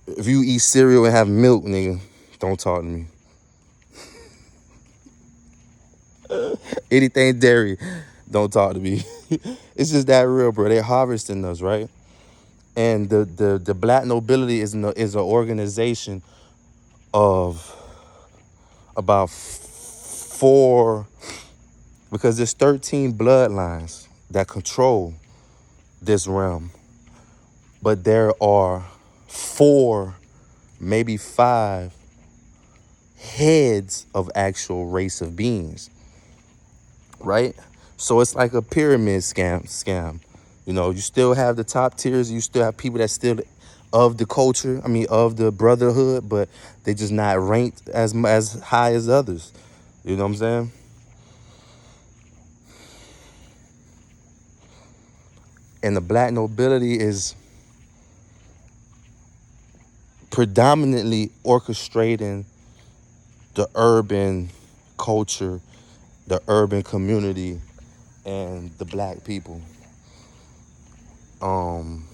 if you eat cereal and have milk, nigga, don't talk to me. Anything dairy, don't talk to me. It's just that real, bro. They're harvesting us, right? And the black nobility is an organization of about 4, because there's 13 bloodlines that control this realm. But there are 4, maybe 5 heads of actual race of beings, right? So it's like a pyramid scam. You still have the top tiers. You still have people that still of the culture, of the brotherhood, but they just not ranked as high as others. You know what I'm saying? And the black nobility is predominantly orchestrating the urban culture, the urban community, and the black people. Um,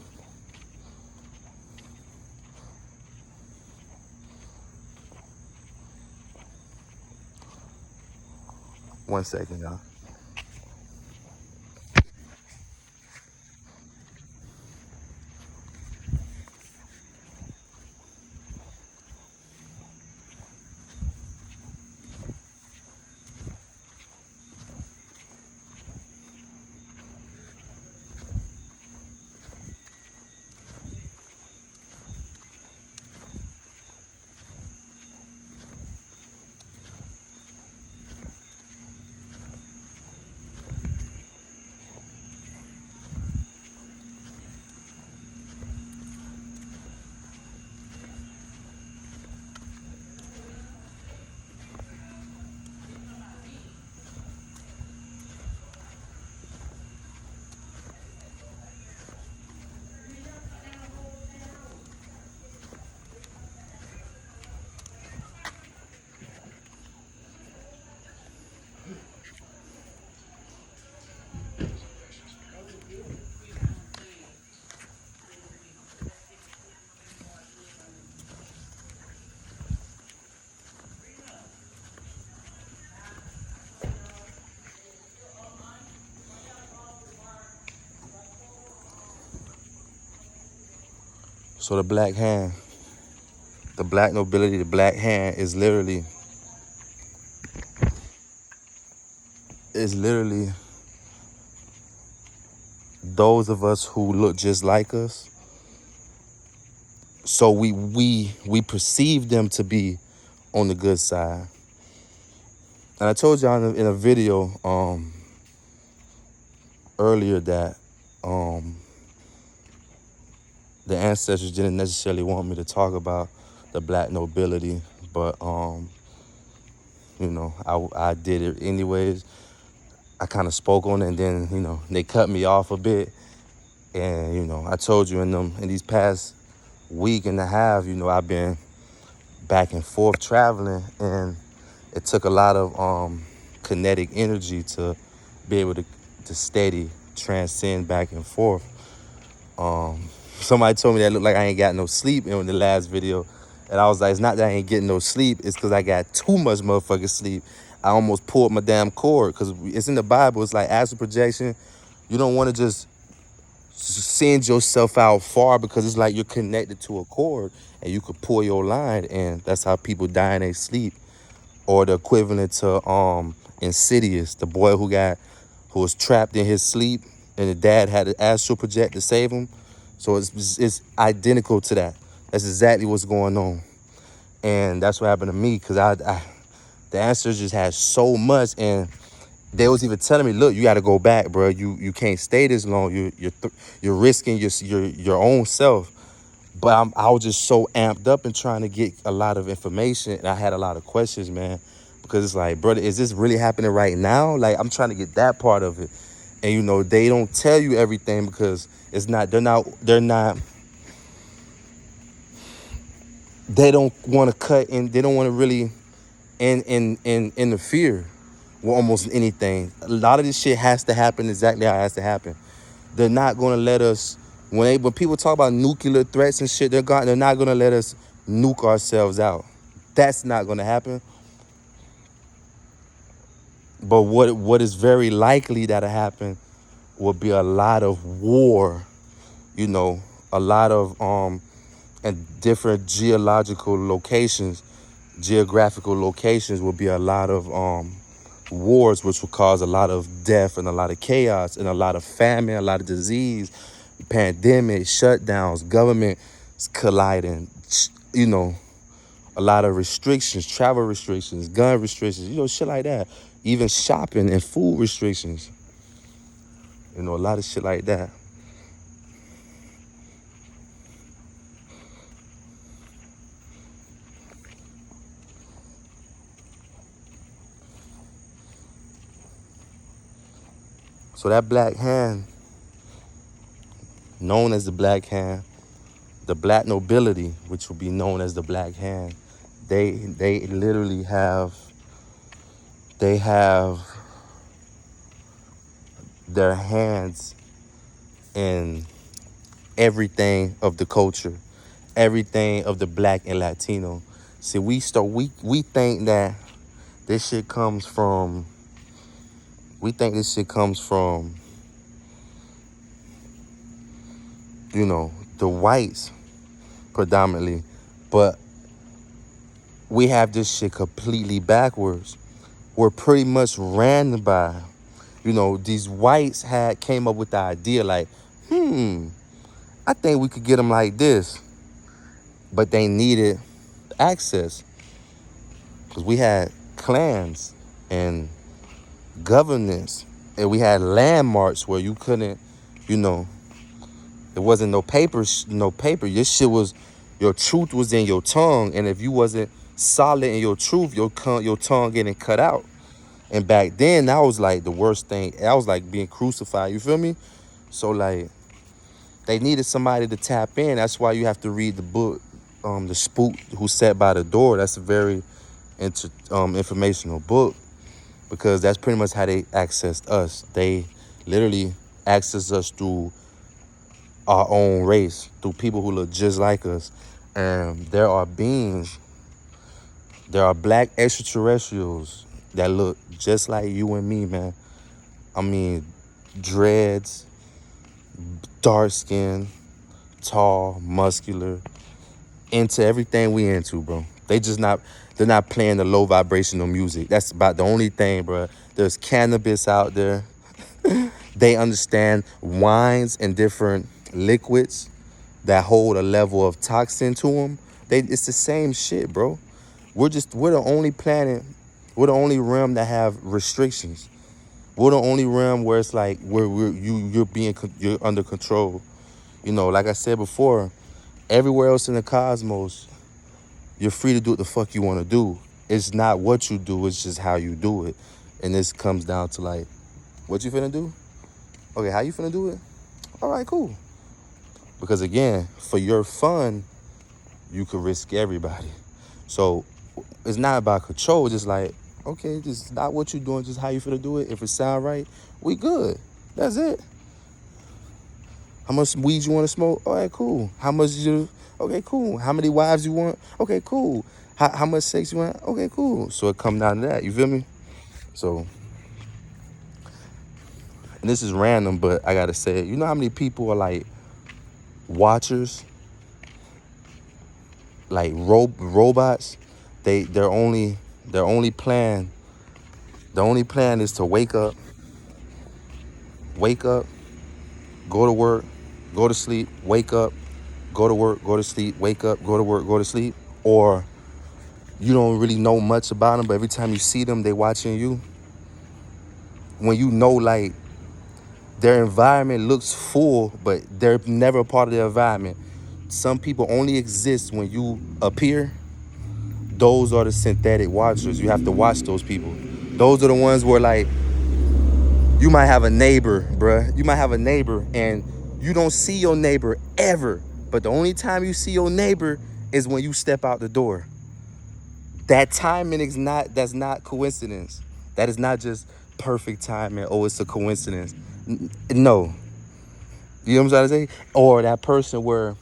One second, y'all. So the black nobility, the black hand is literally those of us who look just like us. So we perceive them to be on the good side. And I told y'all in a video earlier that um, the ancestors didn't necessarily want me to talk about the black nobility, but I did it anyways. I kind of spoke on it, and then they cut me off a bit. And I told you in these past week and a half, I've been back and forth traveling, and it took a lot of kinetic energy to be able to steady transcend back and forth. Somebody told me that it looked like I ain't got no sleep in the last video. And I was like, it's not that I ain't getting no sleep. It's because I got too much motherfucking sleep. I almost pulled my damn cord because it's in the Bible. It's like astral projection. You don't want to just send yourself out far because it's like you're connected to a cord and you could pull your line. And that's how people die in their sleep. Or the equivalent to Insidious, the boy who was trapped in his sleep and the dad had to astral project to save him. So it's identical to that. That's exactly what's going on. And that's what happened to me because the answers just had so much. And they was even telling me, look, you got to go back, bro. You can't stay this long. You're risking your own self. But I was just so amped up and trying to get a lot of information. And I had a lot of questions, man, because it's like, brother, is this really happening right now? Like, I'm trying to get that part of it. And, they don't tell you everything because they don't want to cut in. They don't want to really interfere with almost anything. A lot of this shit has to happen exactly how it has to happen. They're not going to let us, when people talk about nuclear threats and shit, they're not going to let us nuke ourselves out. That's not going to happen. But what is very likely that'll happen will be a lot of war, a lot of and different geographical locations will be a lot of wars, which will cause a lot of death and a lot of chaos and a lot of famine, a lot of disease, pandemic, shutdowns, government colliding, a lot of restrictions, travel restrictions, gun restrictions, shit like that. Even shopping and food restrictions, a lot of shit like that. So that black hand, known as the black hand, The black nobility, which will be known as the Black Hand, they literally have their hands in everything of the culture, everything of the black and Latino. See, we think that this shit comes from we think this shit comes from, the whites predominantly, but we have this shit completely backwards. We're pretty much ran by, these whites came up with the idea like, I think we could get them like this, but they needed access because we had clans and governance, and we had landmarks where you couldn't, you know, there wasn't no paper. Your shit was, your truth was in your tongue, and if you wasn't solid in your truth, your tongue getting cut out. And back then, that was like the worst thing. That was like being crucified. You feel me? So like, they needed somebody to tap in. That's why you have to read the book, The Spook Who Sat by the Door. That's a very informational book, because that's pretty much how they accessed us. They literally accessed us through our own race, through people who look just like us. And there are beings, there are black extraterrestrials that look just like you and me, man. I mean, dreads, dark skin, tall, muscular, into everything we into, bro. They're not playing the low vibrational music. That's about the only thing, bro. There's cannabis out there. They understand wines and different liquids that hold a level of toxin to them. It's the same shit, bro. We're the only planet, we're the only realm that have restrictions. We're the only realm where it's like you're under control. Like I said before, everywhere else in the cosmos, you're free to do what the fuck you want to do. It's not what you do, it's just how you do it. And this comes down to like, what you finna do? Okay, how you finna do it? All right, cool. Because again, for your fun, you could risk everybody. So it's not about control. It's just like, okay, just not what you doing, just how you finna do it. If it sound right, we good. That's it. How much weed you want to smoke? All right, cool. How much you? Okay, cool. How many wives you want? Okay, cool. How much sex you want? Okay, cool. So it come down to that. You feel me? So, and this is random, but I gotta say it. You know how many people are like watchers, like robots? Their only plan is to wake up, go to work, go to sleep, wake up, go to work, go to sleep, wake up, go to work, go to sleep. Or you don't really know much about them, but every time you see them, they watching you. When like their environment looks full, but they're never a part of the environment. Some people only exist when you appear. Those are the synthetic watchers. You have to watch those people. Those are the ones where like, you might have a neighbor, bruh. You might have a neighbor and you don't see your neighbor ever. But the only time you see your neighbor is when you step out the door. That timing that's not coincidence. That is not just perfect timing. Oh, it's a coincidence. No. You know what I'm trying to say? Or that person where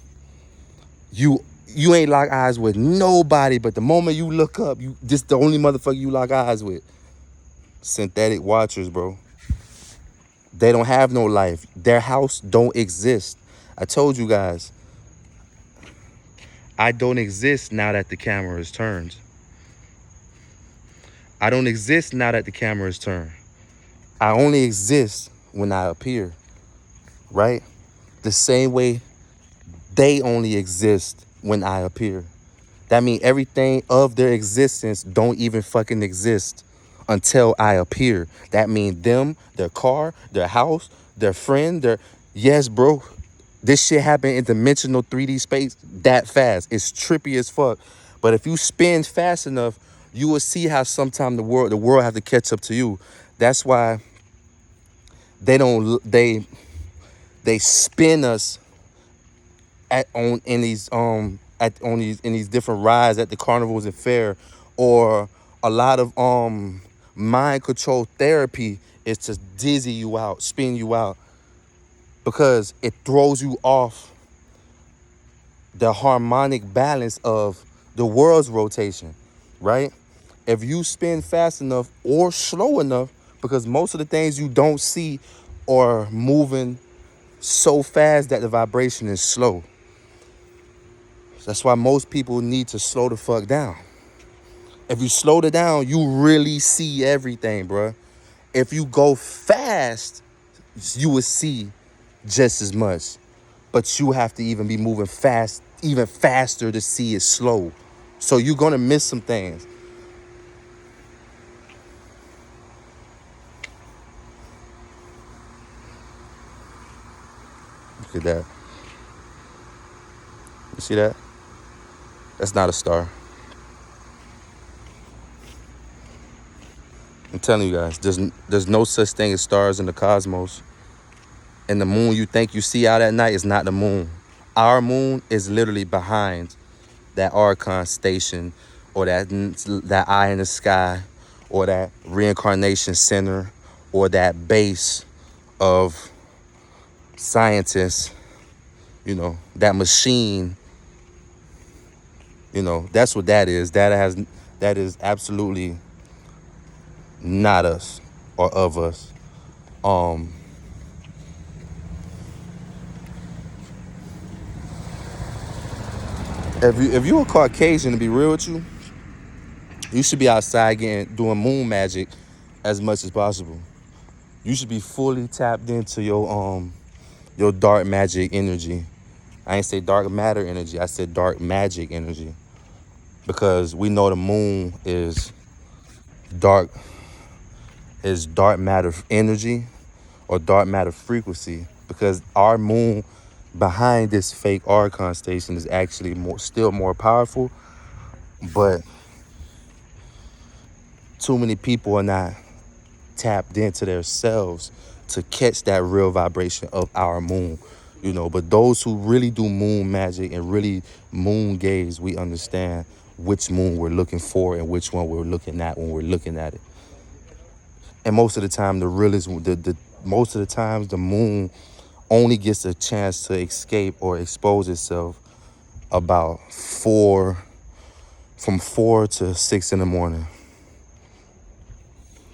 you ain't lock eyes with nobody, but the moment you look up, this the only motherfucker you lock eyes with. Synthetic watchers, bro. They don't have no life. Their house don't exist. I told you guys, I don't exist now that the camera is turned. I don't exist now that the camera is turned. I only exist when I appear, right? The same way they only exist when I appear. That means everything of their existence don't even fucking exist until I appear. That means them, their car, their house, their friend, yes, bro. This shit happened in dimensional 3D space that fast. It's trippy as fuck. But if you spin fast enough, you will see how sometimes the world have to catch up to you. That's why they spin us at on in these at on these in these different rides at the carnivals and fair, or a lot of mind control therapy is to dizzy you out, spin you out, because it throws you off the harmonic balance of the world's rotation, right? If you spin fast enough or slow enough, because most of the things you don't see are moving so fast that the vibration is slow. That's why most people need to slow the fuck down. If you slow it down, you really see everything, bruh. If you go fast, you will see just as much. But you have to even be moving fast, even faster to see it slow. So you're gonna miss some things. Look at that. You see that? That's not a star. I'm telling you guys, there's no such thing as stars in the cosmos. And the moon you think you see out at night is not the moon. Our moon is literally behind that Archon station, or that eye in the sky, or that reincarnation center, or that base of scientists, that machine, that's what that is. That is absolutely not us or of us. If you a Caucasian, to be real with you, you should be outside doing moon magic as much as possible. You should be fully tapped into your dark magic energy. I ain't say dark matter energy. I said dark magic energy, because we know the moon dark is dark matter energy or dark matter frequency, because our moon behind this fake Archon station is actually still more powerful, but too many people are not tapped into themselves to catch that real vibration of our moon, but those who really do moon magic and really moon gaze, we understand which moon we're looking for and which one we're looking at when we're looking at it. And most of the time, most of the times the moon only gets a chance to escape or expose itself about from 4 to 6 in the morning.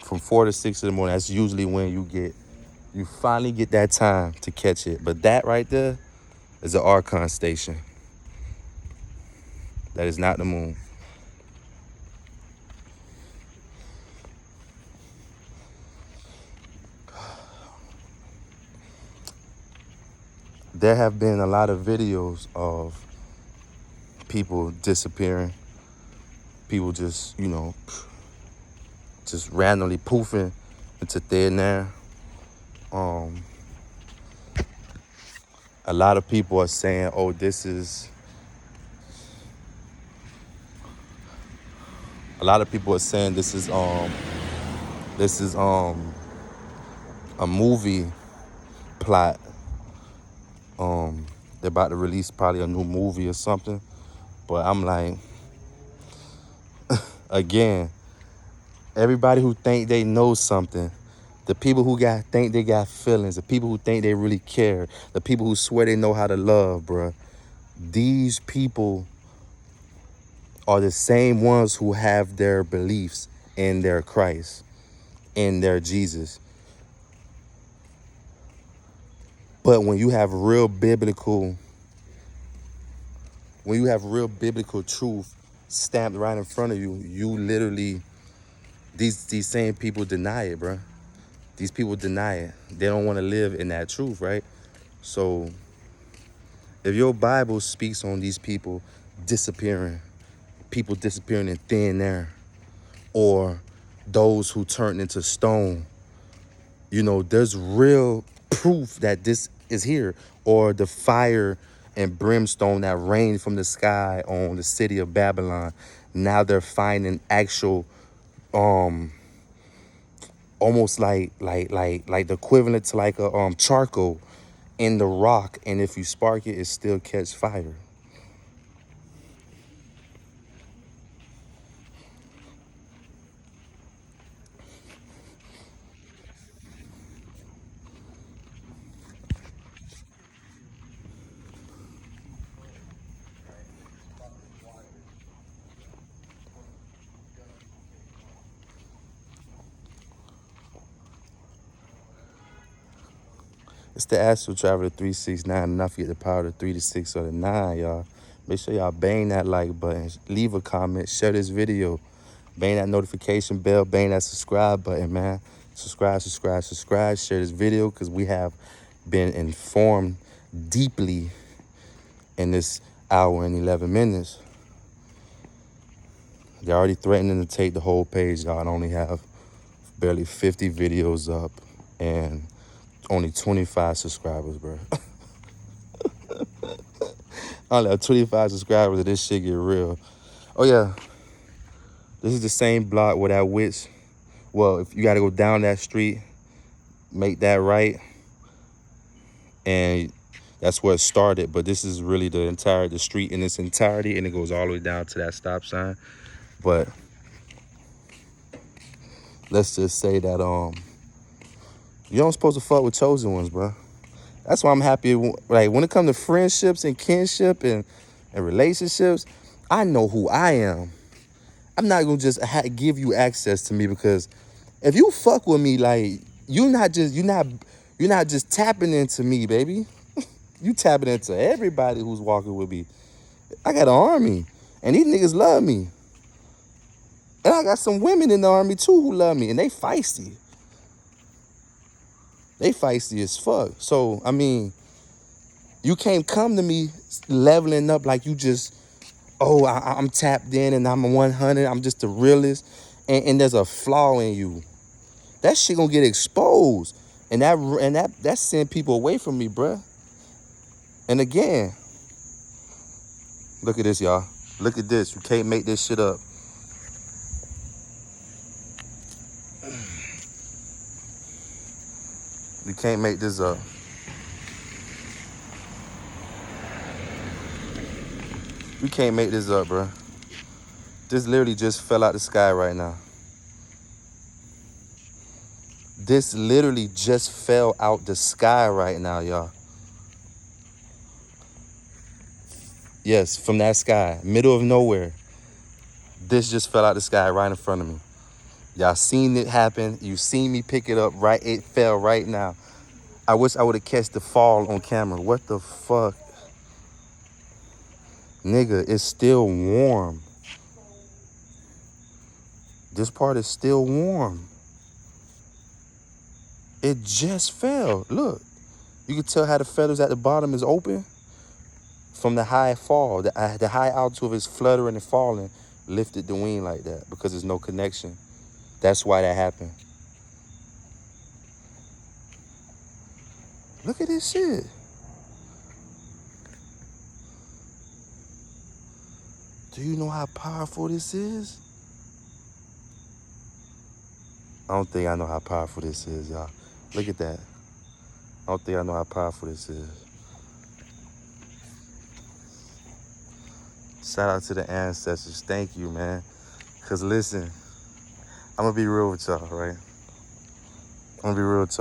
From 4 to 6 in the morning, that's usually when you finally get that time to catch it. But that right there is the Archon station. That is not the moon. There have been a lot of videos of people disappearing, people just randomly poofing into thin air. A lot of people are saying, "Oh, this is." A lot of people are saying this is a movie plot. They're about to release probably a new movie or something. But I'm like, again, everybody who think they know something, the people who think they got feelings, the people who think they really care, the people who swear they know how to love, bruh, these people are the same ones who have their beliefs in their Christ, in their Jesus. But when you have real biblical truth stamped right in front of you, you literally, these same people deny it, bro. These people deny it. They don't want to live in that truth, right? So if your Bible speaks on these people disappearing in thin air, or those who turned into stone, there's real proof that this is here. Or the fire and brimstone that rained from the sky on the city of Babylon. Now they're finding actual, almost like the equivalent to like a charcoal in the rock, and if you spark it, it still catch fire. It's the Astral Traveler 369, and not forget the power of the 3 to 6 or the 9, y'all. Make sure y'all bang that like button, leave a comment, share this video, bang that notification bell, bang that subscribe button, man. Subscribe, subscribe, subscribe, share this video, because we have been informed deeply in this hour and 11 minutes. They're already threatening to take the whole page, y'all. I only have barely 50 videos up and only 25 subscribers, bro. I only have 25 subscribers and this shit get real. Oh yeah, this is the same block where that witch, well, if you gotta go down that street, make that right, and that's where it started. But this is really the street in its entirety, and it goes all the way down to that stop sign. But let's just say that you don't supposed to fuck with chosen ones, bro. That's why I'm happy. Like when it comes to friendships and kinship and relationships, I know who I am. I'm not gonna just give you access to me, because if you fuck with me, like you're not just tapping into me, baby. You tapping into everybody who's walking with me. I got an army, and these niggas love me. And I got some women in the army too who love me, and they feisty. They feisty as fuck. So, I mean, you can't come to me leveling up like you just, oh, I'm tapped in and I'm a 100. I'm just the realest. And there's a flaw in you. That shit gonna get exposed. And that send people away from me, bruh. And again, look at this, y'all. Look at this. You can't make this shit up. You can't make this up. You can't make this up, bro. This literally just fell out the sky right now. This literally just fell out the sky right now, y'all. Yes, from that sky, middle of nowhere. This just fell out the sky right in front of me. Y'all seen it happen. You seen me pick it up right. It fell right now. I wish I would have catch the fall on camera. What the fuck? Nigga, it's still warm. This part is still warm. It just fell. Look. You can tell how the feathers at the bottom is open from the high fall. The high altitude of it is fluttering and falling lifted the wing like that because there's no connection. That's why that happened. Look at this shit. Do you know how powerful this is? I don't think I know how powerful this is, y'all. Look at that. I don't think I know how powerful this is. Shout out to the ancestors. Thank you, man. Because listen, I'm going to be real with y'all, right? I'm going to be real with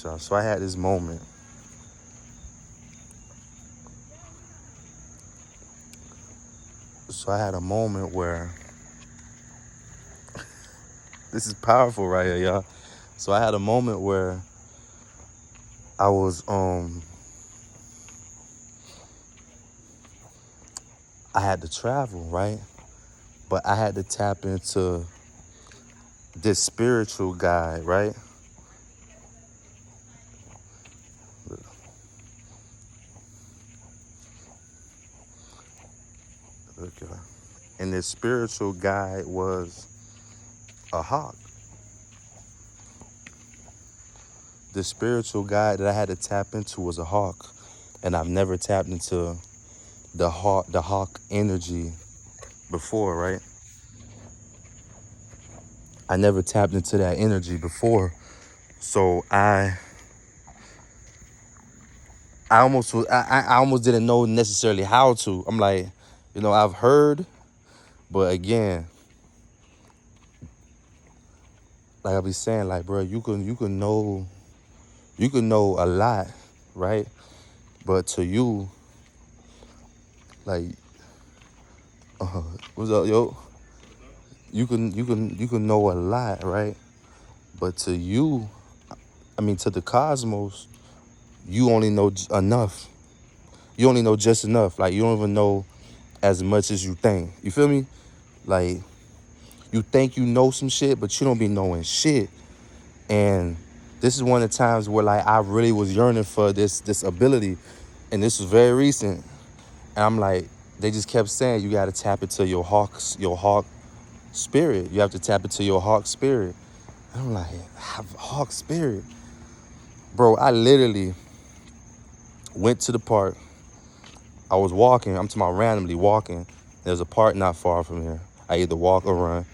y'all. So I had this moment. So I had a moment where, this is powerful right here, y'all. So I had a moment where I was, I had to travel, right? But I had to tap into this spiritual guide, right? Okay. And this spiritual guide was a hawk. The spiritual guide that I had to tap into was a hawk. And I've never tapped into the hawk energy before, right? I never tapped into that energy before. So I almost didn't know necessarily how to. I'm like, I've heard, but again, like I be saying, like, bro, you can know a lot, right? But to you, like, what's up, yo? You can know a lot, right? But to you, I mean, to the cosmos, you only know enough. You only know just enough. Like, you don't even know as much as you think. You feel me? Like, you think you know some shit, but you don't be knowing shit. And this is one of the times where, like, I really was yearning for this ability, and this was very recent. And I'm like, they just kept saying you got to tap into your hawk spirit. You have to tap into your hawk spirit. And I'm like, hawk spirit, bro. I literally went to the park. I was walking. I'm talking about randomly walking. There's a park not far from here. I either walk or run.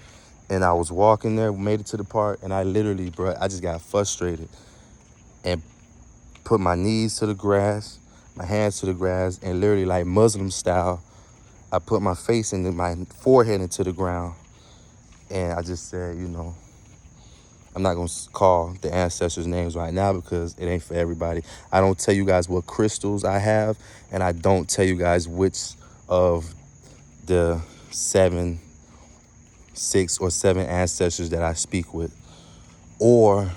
And I was walking there, made it to the park, and I literally, bro, I just got frustrated and put my knees to the grass, my hands to the grass, and literally, like Muslim style, I put my face and my forehead into the ground. And I just said, I'm not going to call the ancestors' names right now because it ain't for everybody. I don't tell you guys what crystals I have, and I don't tell you guys which of the 6 or 7 ancestors that I speak with, or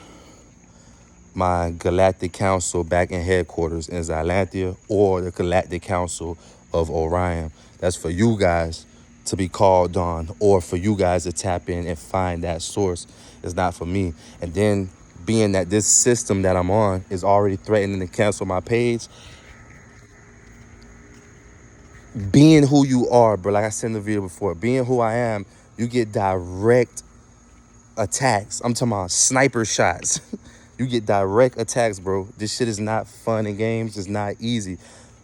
my Galactic Council back in headquarters in Xylanthia, or the Galactic Council of Orion. That's for you guys to be called on, or for you guys to tap in and find that source. It's not for me. And then, being that this system that I'm on is already threatening to cancel my page, being who you are, bro, like I said in the video before, being who I am, you get direct attacks. I'm talking about sniper shots. You get direct attacks, bro. This shit is not fun and games. It's not easy.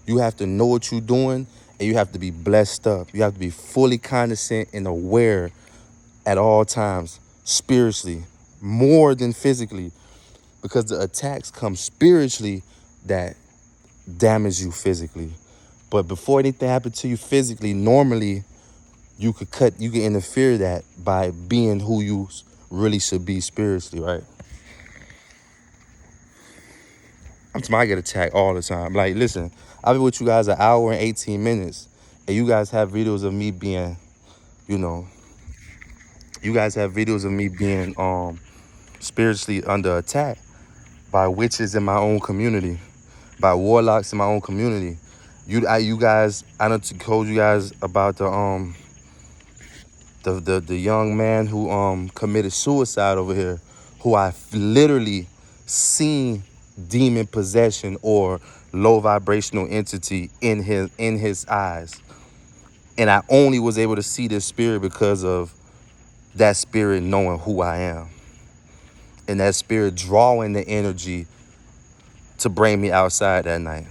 You have to know what you're doing, and you have to be blessed up. You have to be fully cognizant and aware at all times, spiritually, more than physically, because the attacks come spiritually that damage you physically. But before anything happens to you physically, normally you can interfere that by being who you really should be spiritually, right? I get attacked all the time. Like, listen, I've been with you guys an hour and 18 minutes, and you guys have videos of me being, you know, spiritually under attack by witches in my own community, by warlocks in my own community. You guys, I done told you guys about the young man who committed suicide over here, who I literally seen demon possession or low vibrational entity in his eyes, and I only was able to see this spirit because of that spirit knowing who I am, and that spirit drawing the energy to bring me outside that night.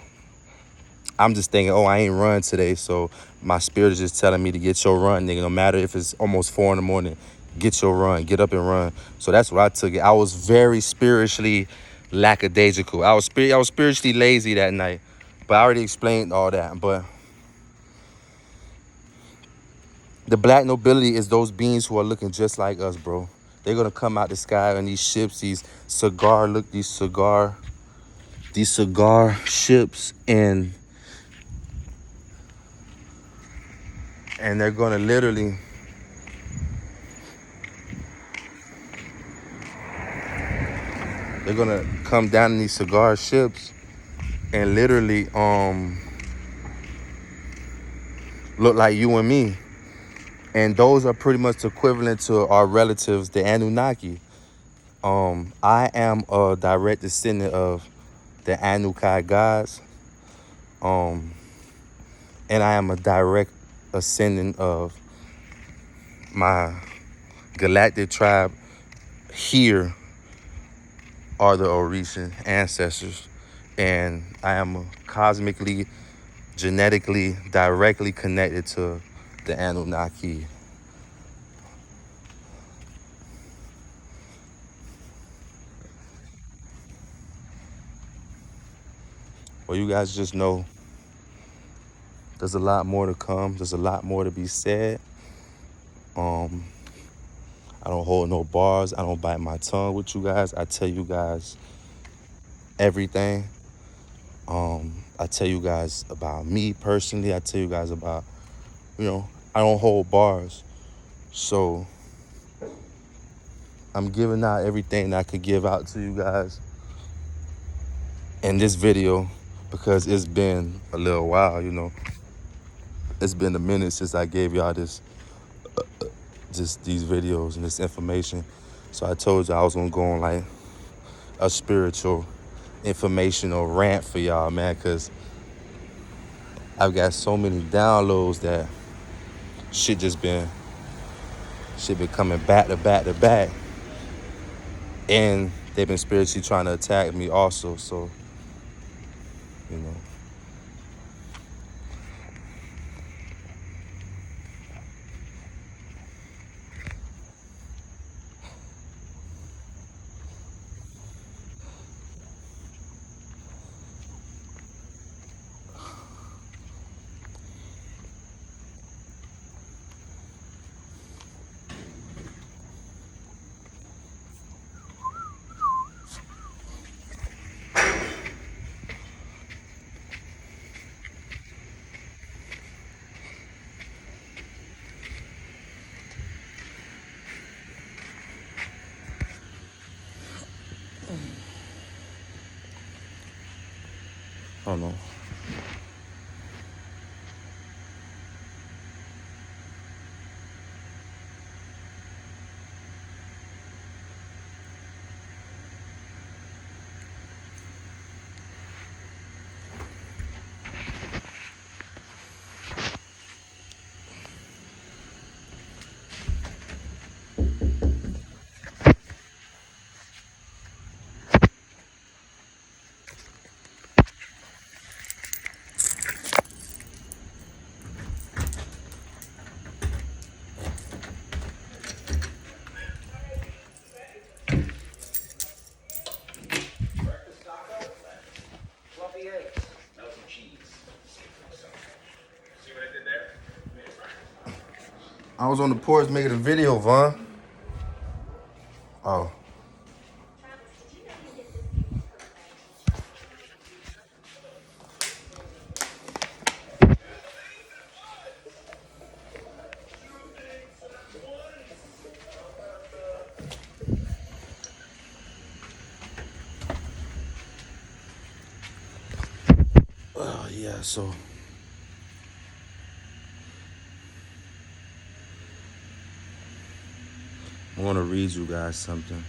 I'm just thinking, oh, I ain't run today, so my spirit is just telling me to get your run, nigga. No matter if it's almost 4 a.m, get your run, get up and run. So that's what I took it. I was very spiritually lackadaisical. I was spiritually lazy that night, but I already explained all that. But the black nobility is those beings who are looking just like us, bro. They're gonna come out the sky on these ships, these cigar ships, and they're gonna literally, come down in these cigar ships and literally look like you and me. And those are pretty much equivalent to our relatives, the Anunnaki. I am a direct descendant of the Anunnaki gods. And I am a direct ascendant of my galactic tribe. Here are the Orishan ancestors. And I am cosmically, genetically, directly connected to the Anunnaki. Well, you guys just know there's a lot more to come. There's a lot more to be said. Um, I don't hold no bars. I don't bite my tongue with you guys. I tell you guys everything. I tell you guys about me personally. I tell you guys about, I don't hold bars. So I'm giving out everything that I could give out to you guys in this video because it's been a little while. It's been a minute since I gave y'all just these videos and this information. So I told you I was gonna go on like a spiritual, informational rant for y'all, man, because I've got so many downloads that shit been coming back to back to back, and they've been spiritually trying to attack me also. So, you know. Hold on. I was on the porch making a video, Vaughn. Oh. Oh, yeah, so I want to read you guys something.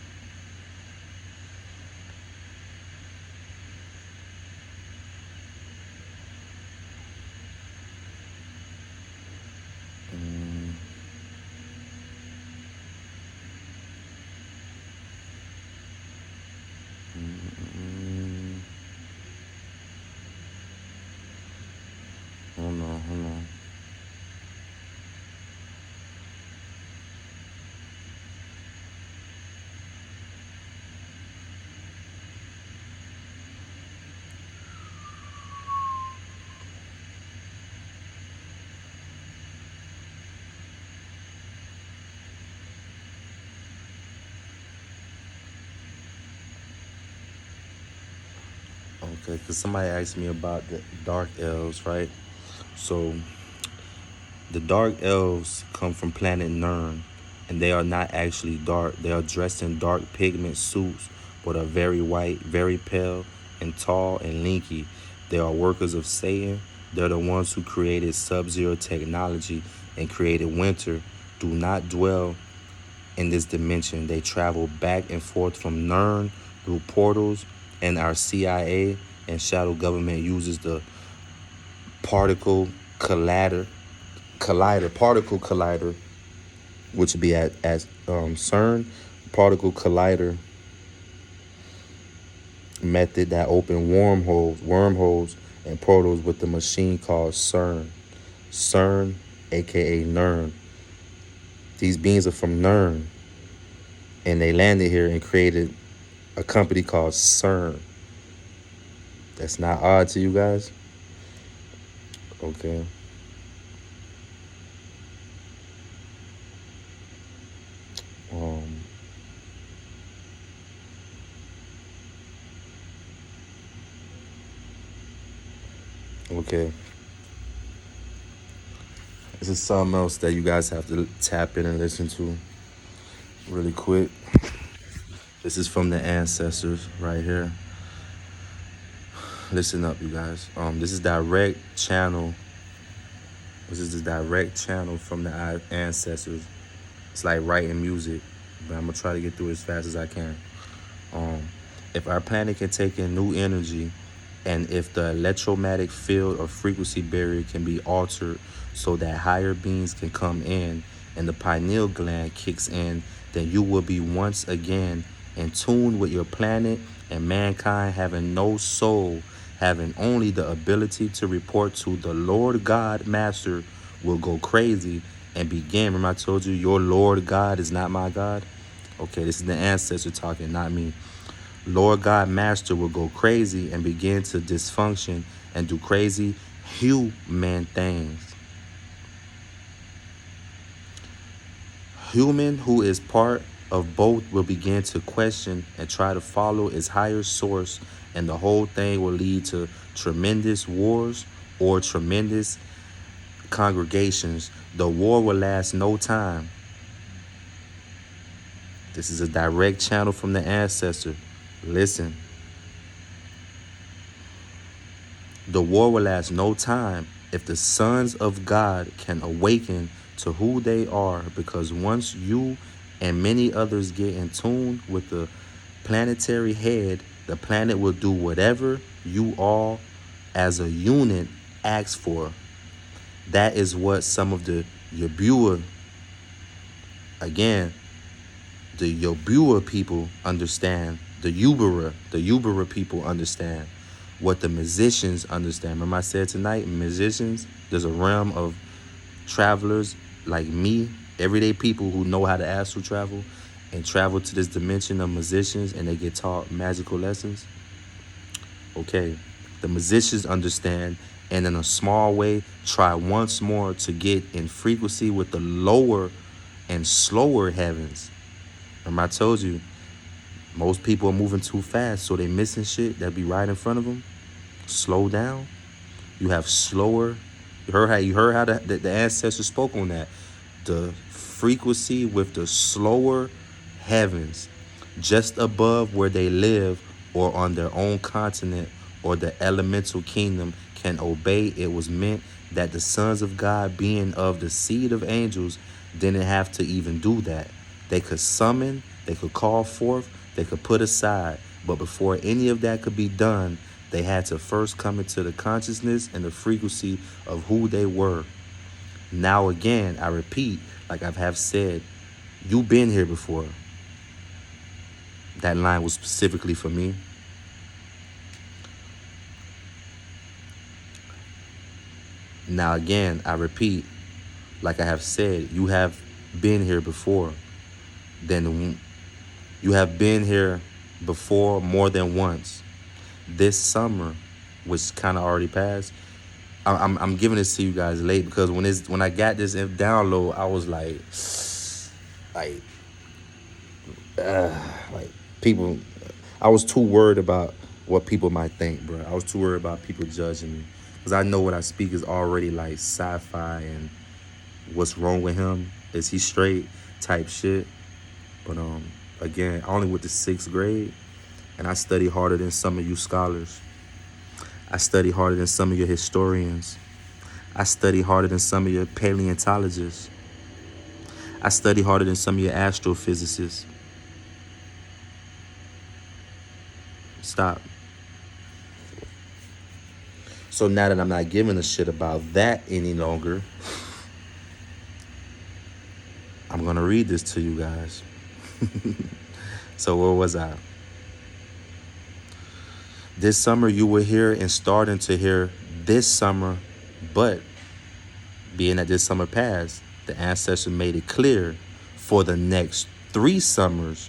Hold on. Okay, because somebody asked me about the dark elves, right? So the dark elves come from planet Nern, and they are not actually dark. They are dressed in dark pigment suits, but are very white, very pale, and tall and lanky. They are workers of Satan. They're the ones who created Sub-Zero technology and created winter. Do not dwell in this dimension. They travel back and forth from Nern through portals, and our CIA and shadow government uses the particle collider, which would be at CERN, particle collider method that open wormholes and portals with the machine called CERN, aka Nern. These beings are from Nern, and they landed here and created a company called CERN. That's not odd to you guys? Okay. Um, okay. This is something else that you guys have to tap in and listen to really quick. This is from the ancestors right here. Listen up, you guys. This is direct channel. This is the direct channel from the ancestors. It's like writing music, but I'm gonna try to get through it as fast as I can. Um, if our planet can take in new energy, and if the electromagnetic field or frequency barrier can be altered so that higher beings can come in and the pineal gland kicks in, then you will be once again in tune with your planet, and mankind having no soul, having only the ability to report to the Lord God Master, will go crazy and begin. Remember I told you your Lord God is not my God? Okay, this is the ancestor talking, not me. Lord God Master will go crazy and begin to dysfunction and do crazy human things. Human who is part of both will begin to question and try to follow its higher source, and the whole thing will lead to tremendous wars or tremendous congregations. The war will last no time. This is a direct channel from the ancestor. Listen. The war will last no time if the sons of God can awaken to who they are, because once you and many others get in tune with the planetary head, the planet will do whatever you all as a unit ask for. That is what some of the Yabua, again, the Yabua people understand. The Ubera people understand. What the musicians understand. Remember I said tonight, musicians, there's a realm of travelers like me, everyday people who know how to astral travel and travel to this dimension of musicians, and they get taught magical lessons. Okay, the musicians understand, and in a small way, try once more to get in frequency with the lower and slower heavens. Remember I told you, most people are moving too fast, so they missing shit that be right in front of them. Slow down. You have slower. You heard how the ancestors spoke on that. The frequency with the slower heavens, just above where they live, or on their own continent, or the elemental kingdom, can obey. It was meant that the sons of God, being of the seed of angels, didn't have to even do that. They could summon, they could call forth, they could put aside. But before any of that could be done, they had to first come into the consciousness and the frequency of who they were. Now again, I repeat, like I have said, you've been here before. That line was specifically for me. Now again, I repeat, like I have said, you have been here before. Then you have been here before more than once. This summer, which kind of already passed, I'm giving this to you guys late, because when I got this download, I was like, like people, I was too worried about what people might think, bro. I was too worried about people judging me, because I know what I speak is already like sci-fi and what's wrong with him, is he straight type shit. But again, I only went to 6th grade, and I study harder than some of you scholars. I study harder than some of your historians. I study harder than some of your paleontologists. I study harder than some of your astrophysicists. Stop. So now that I'm not giving a shit about that any longer, I'm going to read this to you guys. So where was I? This summer you will hear, and starting to hear this summer, but being that this summer passed, the ancestor made it clear for the next 3 summers,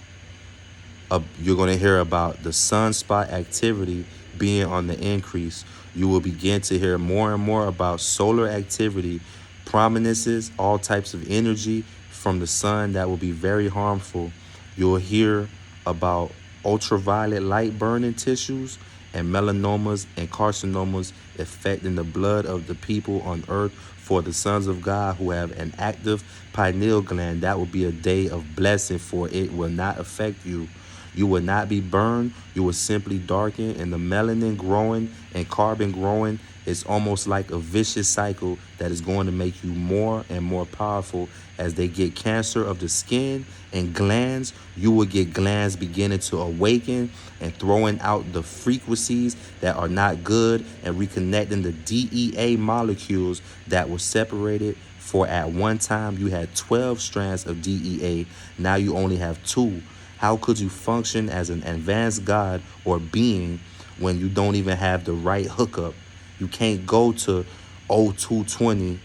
you're going to hear about the sunspot activity being on the increase. You will begin to hear more and more about solar activity, prominences, all types of energy from the sun that will be very harmful. You'll hear about ultraviolet light burning tissues and melanomas and carcinomas affecting the blood of the people on earth. For the sons of God who have an active pineal gland, that will be a day of blessing, for it will not affect you. You will not be burned. You will simply darken, and the melanin growing and carbon growing is almost like a vicious cycle that is going to make you more and more powerful. As they get cancer of the skin and glands, you will get glands beginning to awaken and throwing out the frequencies that are not good and reconnecting the DEA molecules that were separated. For at one time you had 12 strands of DEA. Now you only have 2. How could you function as an advanced God or being when you don't even have the right hookup? You can't go to 0220.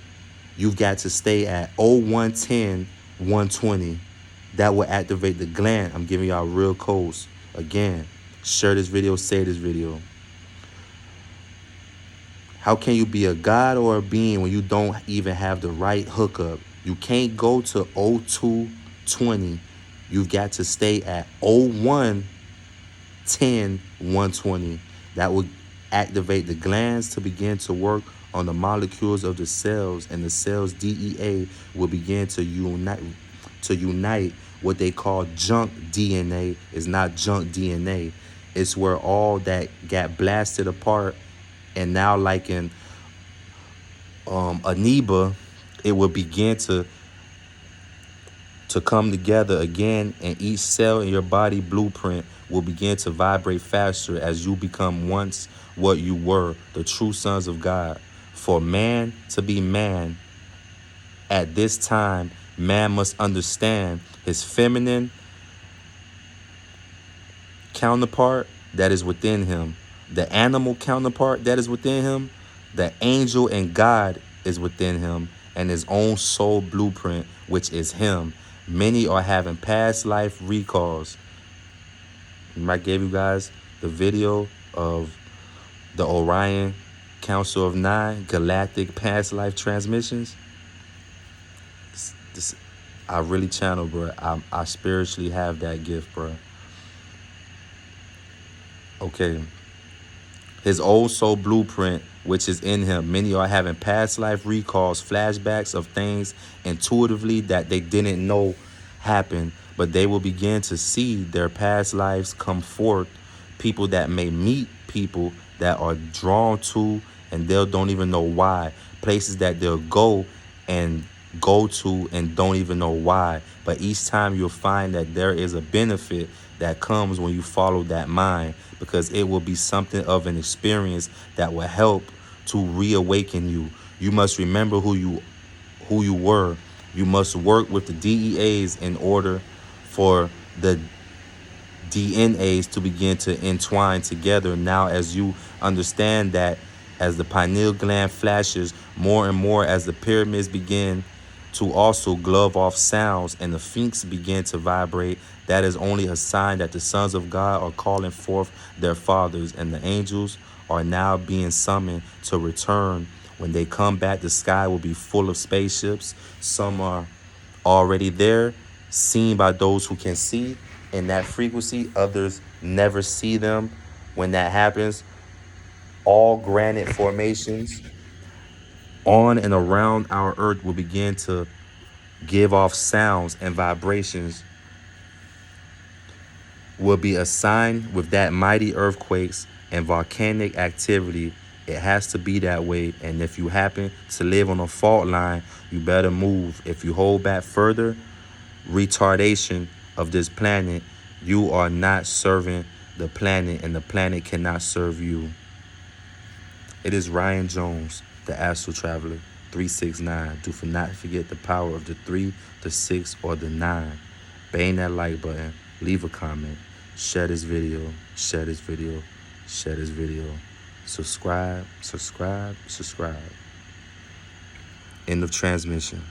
You've got to stay at 0110, 120. That will activate the gland. I'm giving y'all real codes. Again, share this video, say this video. How can you be a God or a being when you don't even have the right hookup? You can't go to 0220. You've got to stay at 0110, 120. That will activate the glands to begin to work on the molecules of the cells, and the cells DEA will begin to unite. What they call junk DNA is not junk DNA. It's where all that got blasted apart, and now like in amoeba, it will begin to come together again, and each cell in your body blueprint will begin to vibrate faster as you become once what you were, the true sons of God. For man to be man at this time, man must understand his feminine counterpart that is within him, the animal counterpart that is within him, the angel and God is within him, and his own soul blueprint, which is him. Many are having past life recalls. I gave you guys the video of the Orion Council of 9 galactic past life transmissions. I really channel, bro. I spiritually have that gift, bro. Okay. His old soul blueprint, which is in him. Many are having past life recalls, flashbacks of things intuitively that they didn't know happened, but they will begin to see their past lives come forth. People that may meet people that are drawn to, and they don't even know why. Places that they'll go to and don't even know why. But each time you'll find that there is a benefit that comes when you follow that mind, because it will be something of an experience that will help to reawaken you. You must remember who you were. You must work with the DEAs in order for the DNAs to begin to entwine together. Now, as you understand that, as the pineal gland flashes more and more, as the pyramids begin to also glove off sounds and the sphinx begin to vibrate, that is only a sign that the sons of God are calling forth their fathers, and the angels are now being summoned to return. When they come back, the sky will be full of spaceships. Some are already there, seen by those who can see in that frequency. Others never see them. When that happens, all granite formations on and around our earth will begin to give off sounds, and vibrations will be assigned with that mighty earthquakes and volcanic activity. It has to be that way. And if you happen to live on a fault line, you better move. If you hold back further, retardation of this planet, you are not serving the planet, and the planet cannot serve you. It is Ryan Jones, the Astral Traveler, 369. Do not forget the power of the 3, the 6, or the 9. Bang that like button. Leave a comment. Share this video. Share this video. Share this video. Subscribe. End of transmission.